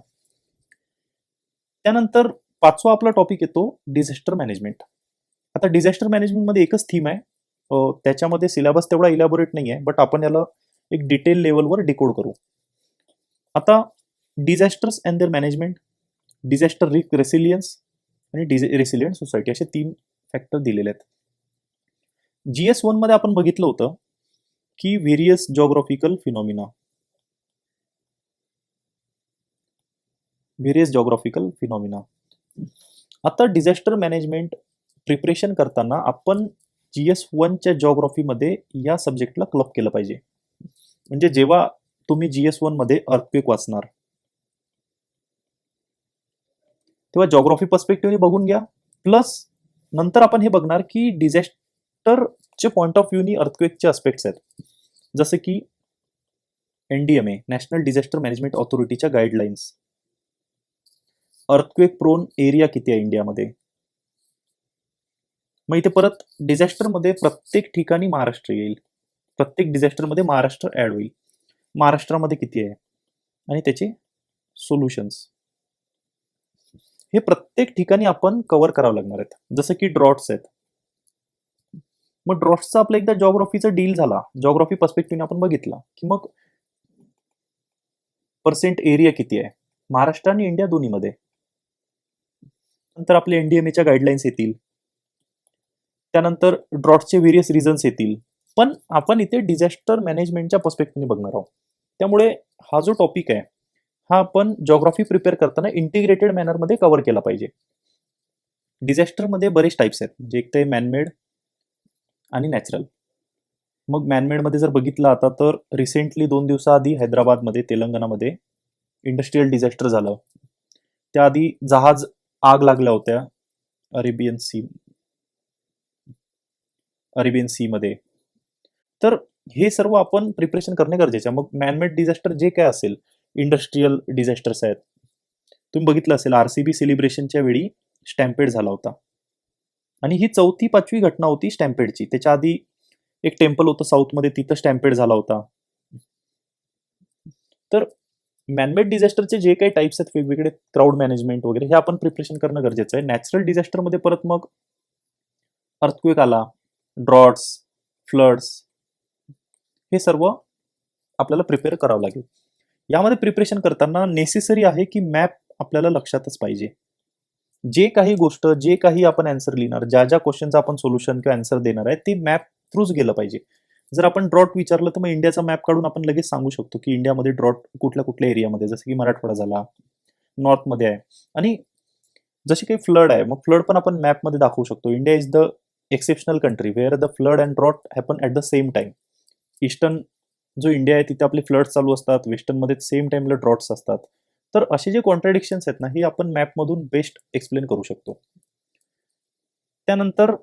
A: त्यानंतर 5वा आपला टॉपिक येतो डिझास्टर मॅनेजमेंट. आता डिझास्टर मॅनेजमेंटमध्ये एकच थीम आहे. त्याच्यामध्ये सिलेबस तेवढा इलॅबोरेट नाही आहे, बट आपण याला एक डिटेल लेवलवर डिकोड करू. आता disasters and their management, disaster risk resilience आणि रेसिलियंट सोसायटी, असे 3 फॅक्टर दिलेले आहेत. GS1 मध्ये आपण बघितलं होतं की व्हेरियस जॉग्राफिकल फिनॉमिना. आता डिझास्टर मॅनेजमेंट प्रिपरेशन करताना आपण GS1च्या जॉग्राफीमध्ये या सब्जेक्टला क्लब केलं पाहिजे. म्हणजे जेव्हा तुम्ही GS1 मध्ये अर्थक्वेक वाचणार, तेव्हा जॉग्राफी पर्स्पेक्टिव्हने बघून घ्या. प्लस नंतर आपण हे बघणार की डिझास्टरचे पॉइंट ऑफ व्ह्यूनी अर्थक्वेकचे अस्पेक्ट्स आहेत, जसं की NDMA, नॅशनल डिझास्टर मॅनेजमेंट ऑथॉरिटीच्या गाईडलाईन्स. अर्थक्वेक प्रोन एरिया किती आहे इंडियामध्ये. मग इथे परत डिझास्टरमध्ये प्रत्येक ठिकाणी महाराष्ट्र येईल, प्रत्येक डिझास्टरमध्ये महाराष्ट्र ॲड होईल. महाराष्ट्रामध्ये किती आहे आणि त्याचे सोल्युशन्स, हे प्रत्येक ठिकाणी आपण कव्हर करावं लागणार आहेत. जसं की ड्रॉट्स आहेत. मग ड्रॉट्सचा आपला एकदा जॉग्राफीचा डील झाला, जॉग्राफी पर्स्पेक्टिव्हने आपण बघितला की मग पर्सेंट एरिया किती आहे महाराष्ट्र आणि इंडिया दोन्हीमध्ये. नंतर आपले NDMAच्या गाईडलाईन्स येतील, त्यानंतर ड्रॉट्सचे व्हेरियस रिझन्स येतील. पण आपण इथे डिझास्टर मॅनेजमेंटच्या पर्स्पेक्टिव्हने बघणार आहोत. त्यामुळे हा जो टॉपिक आहे, हा आपण जॉग्राफी प्रिपेअर करताना इंटिग्रेटेड मॅनरमध्ये कव्हर केला पाहिजे. डिझास्टरमध्ये बरेच टाईप्स आहेत, म्हणजे एक ते मॅनमेड आणि नॅचरल. मग मॅनमेडमध्ये जर बघितलं आता तर रिसेंटली 2 दिवसाआधी हैदराबादमध्ये तेलंगणामध्ये इंडस्ट्रीयल डिझास्टर झालं. त्याआधी जहाज आग लागल्या होत्या अरेबियन सी मध्ये. तर हे सर्व आपण प्रिपरेशन करणे गरजेचे आहे. मग मॅनमेड डिझास्टर जे काय असेल, इंडस्ट्रीयल डिझास्टर्स आहेत, तुम्ही बघितलं असेल RCB सेलिब्रेशनच्या वेळी स्टॅम्पेड झाला होता आणि ही 4थी-5वी घटना होती स्टॅम्पेडची. त्याच्या आधी एक टेम्पल होतं साऊथमध्ये, तिथं स्टॅम्पेड झाला होता. तर मॅनमेड डिझास्टरचे जे काही टाईप्स आहेत वेगवेगळे, क्राऊड मॅनेजमेंट वगैरे, हे आपण प्रिपरेशन करणं गरजेचं आहे. नॅचरल डिझास्टरमध्ये परत मग अर्थक्वेक आला, ड्रॉट्स, फ्लड्स, हे सर्व आपल्याला प्रिपेअर करावं लागेल. यामध्ये प्रिपरेशन करताना नेसेसरी आहे की मॅप आपल्याला लक्षातच पाहिजे. जे काही आपण आन्सर लिहिणार, ज्या क्वेश्चनचं आपण सोल्युशन किंवा आन्सर देणार आहे, ते मॅप थ्रूच गेलं पाहिजे. जर आपण ड्रॉट विचारलं तर मग इंडियाचा मॅप काढून आपण लगेच सांगू शकतो की इंडियामध्ये ड्रॉट कुठल्या कुठल्या एरियामध्ये, जसं की मराठवाडा झाला, नॉर्थमध्ये आहे. आणि जसे काही फ्लड आहे, मग फ्लड पण आपण मॅपमध्ये दाखवू शकतो. India is the exceptional country where the flood and drought happen at the same time. Eastern जो इंडिया आहे तिथे आपले फ्लड्स चालू असतात, वेस्टर्नमध्ये सेम टाइमला ड्रॉट्स असतात. तर असे जे कॉन्ट्राडिक्शन्स आहेत ना, हे आपण मॅपमधून बेस्ट एक्सप्लेन करू शकतो. त्यानंतर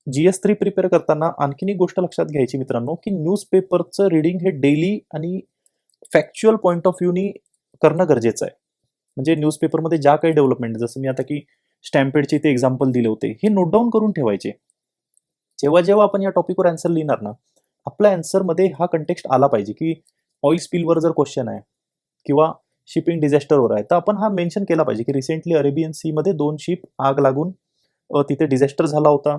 A: GS3 प्रिपेअर करताना आणखीन एक गोष्ट लक्षात घ्यायची मित्रांनो, की न्यूजपेपरचं रिडिंग हे डेली आणि फॅक्च्युअल पॉईंट ऑफ व्ह्यूनी करणं गरजेचं आहे. म्हणजे न्यूजपेपरमध्ये ज्या काही डेव्हलपमेंट, जसं मी आता की स्टॅम्पेडचे ते एक्झाम्पल दिले होते, हे नोट डाऊन करून ठेवायचे. जेव्हा आपण या टॉपिकवर आन्सर लिहिणार ना, आपल्या आन्सरमध्ये हा कंटेक्स्ट आला पाहिजे की ऑइल स्पिलवर जर क्वेश्चन आहे किंवा शिपिंग डिझास्टरवर आहे, तर आपण हा मेन्शन केला पाहिजे की रिसेंटली अरेबियन सीमध्ये 2 शिप आग लागून तिथे डिझास्टर झाला होता.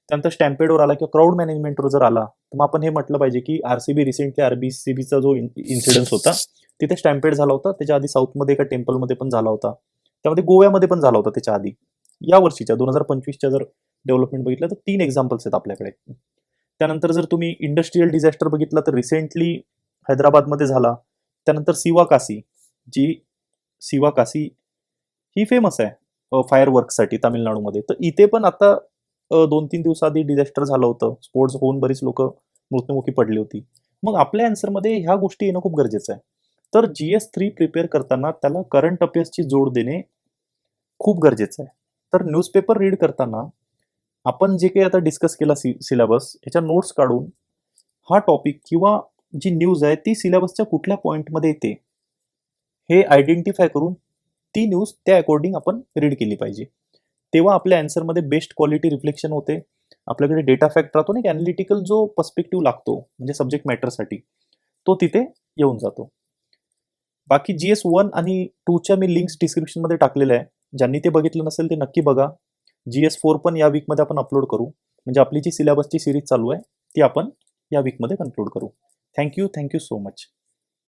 A: त्यानंतर स्टॅम्पेडवर आला किंवा क्राऊड मॅनेजमेंटवर जर आला, तर मग आपण हे म्हटलं पाहिजे की RCB रिसेंटली RBCBचा जो इन्सिडेन्स होता तिथे स्टॅम्पेड झाला होता. त्याच्या आधी साऊथमध्ये एका टेम्पलमध्ये पण झाला होता, त्यामध्ये गोव्यामध्ये पण झाला होता त्याच्या आधी. या वर्षीच्या 2025च्या जर डेव्हलपमेंट बघितलं तर 3 एक्झाम्पल्स आहेत आपल्याकडे. त्यानंतर जर तुम्ही इंडस्ट्रीयल डिझास्टर बघितला तर रिसेंटली हैदराबादमध्ये झाला. त्यानंतर सिवा कासी ही फेमस आहे फायर वर्कसाठी तामिळनाडूमध्ये. तर इथे पण आता 2-3 दिवसाआधी डिझास्टर झालं होतं, स्फोट होऊन बरीच लोक मृत्युमुखी पडली होती. मग आपल्या आन्सरमध्ये ह्या गोष्टी येणं खूप गरजेचं आहे. तर GS3 प्रिपेअर करताना त्याला करंट अफेअर्सची जोड देणे खूप गरजेचं आहे. तर न्यूजपेपर रीड करताना आपण जे काही आता डिस्कस केला सिलेबस, याच्या नोट्स काढून हा टॉपिक किंवा जी न्यूज आहे ती सिलेबसच्या कुठल्या पॉईंटमध्ये येते हे आयडेंटिफाय करून ती न्यूज त्या अकॉर्डिंग आपण रीड केली पाहिजे. तेव्हा आपल्या आन्सरमध्ये बेस्ट क्वालिटी रिफ्लेक्शन होते. आपल्याकडे डेटा फॅक्ट राहतो ना, की अनालिटिकल जो पर्स्पेक्टिव्ह लागतो म्हणजे सब्जेक्ट मॅटरसाठी, तो तिथे येऊन जातो. बाकी GS1 आणि 2च्या मी लिंक्स डिस्क्रिप्शनमध्ये टाकलेल्या आहे. ज्यांनी ते बघितलं नसेल ते नक्की बघा. GS4 पण या वीकमध्ये आपण अपलोड करू. म्हणजे आपली जी सिलेबसची सिरीज चालू आहे ती आपण या वीकमध्ये कन्क्लूड करू. Thank you so much.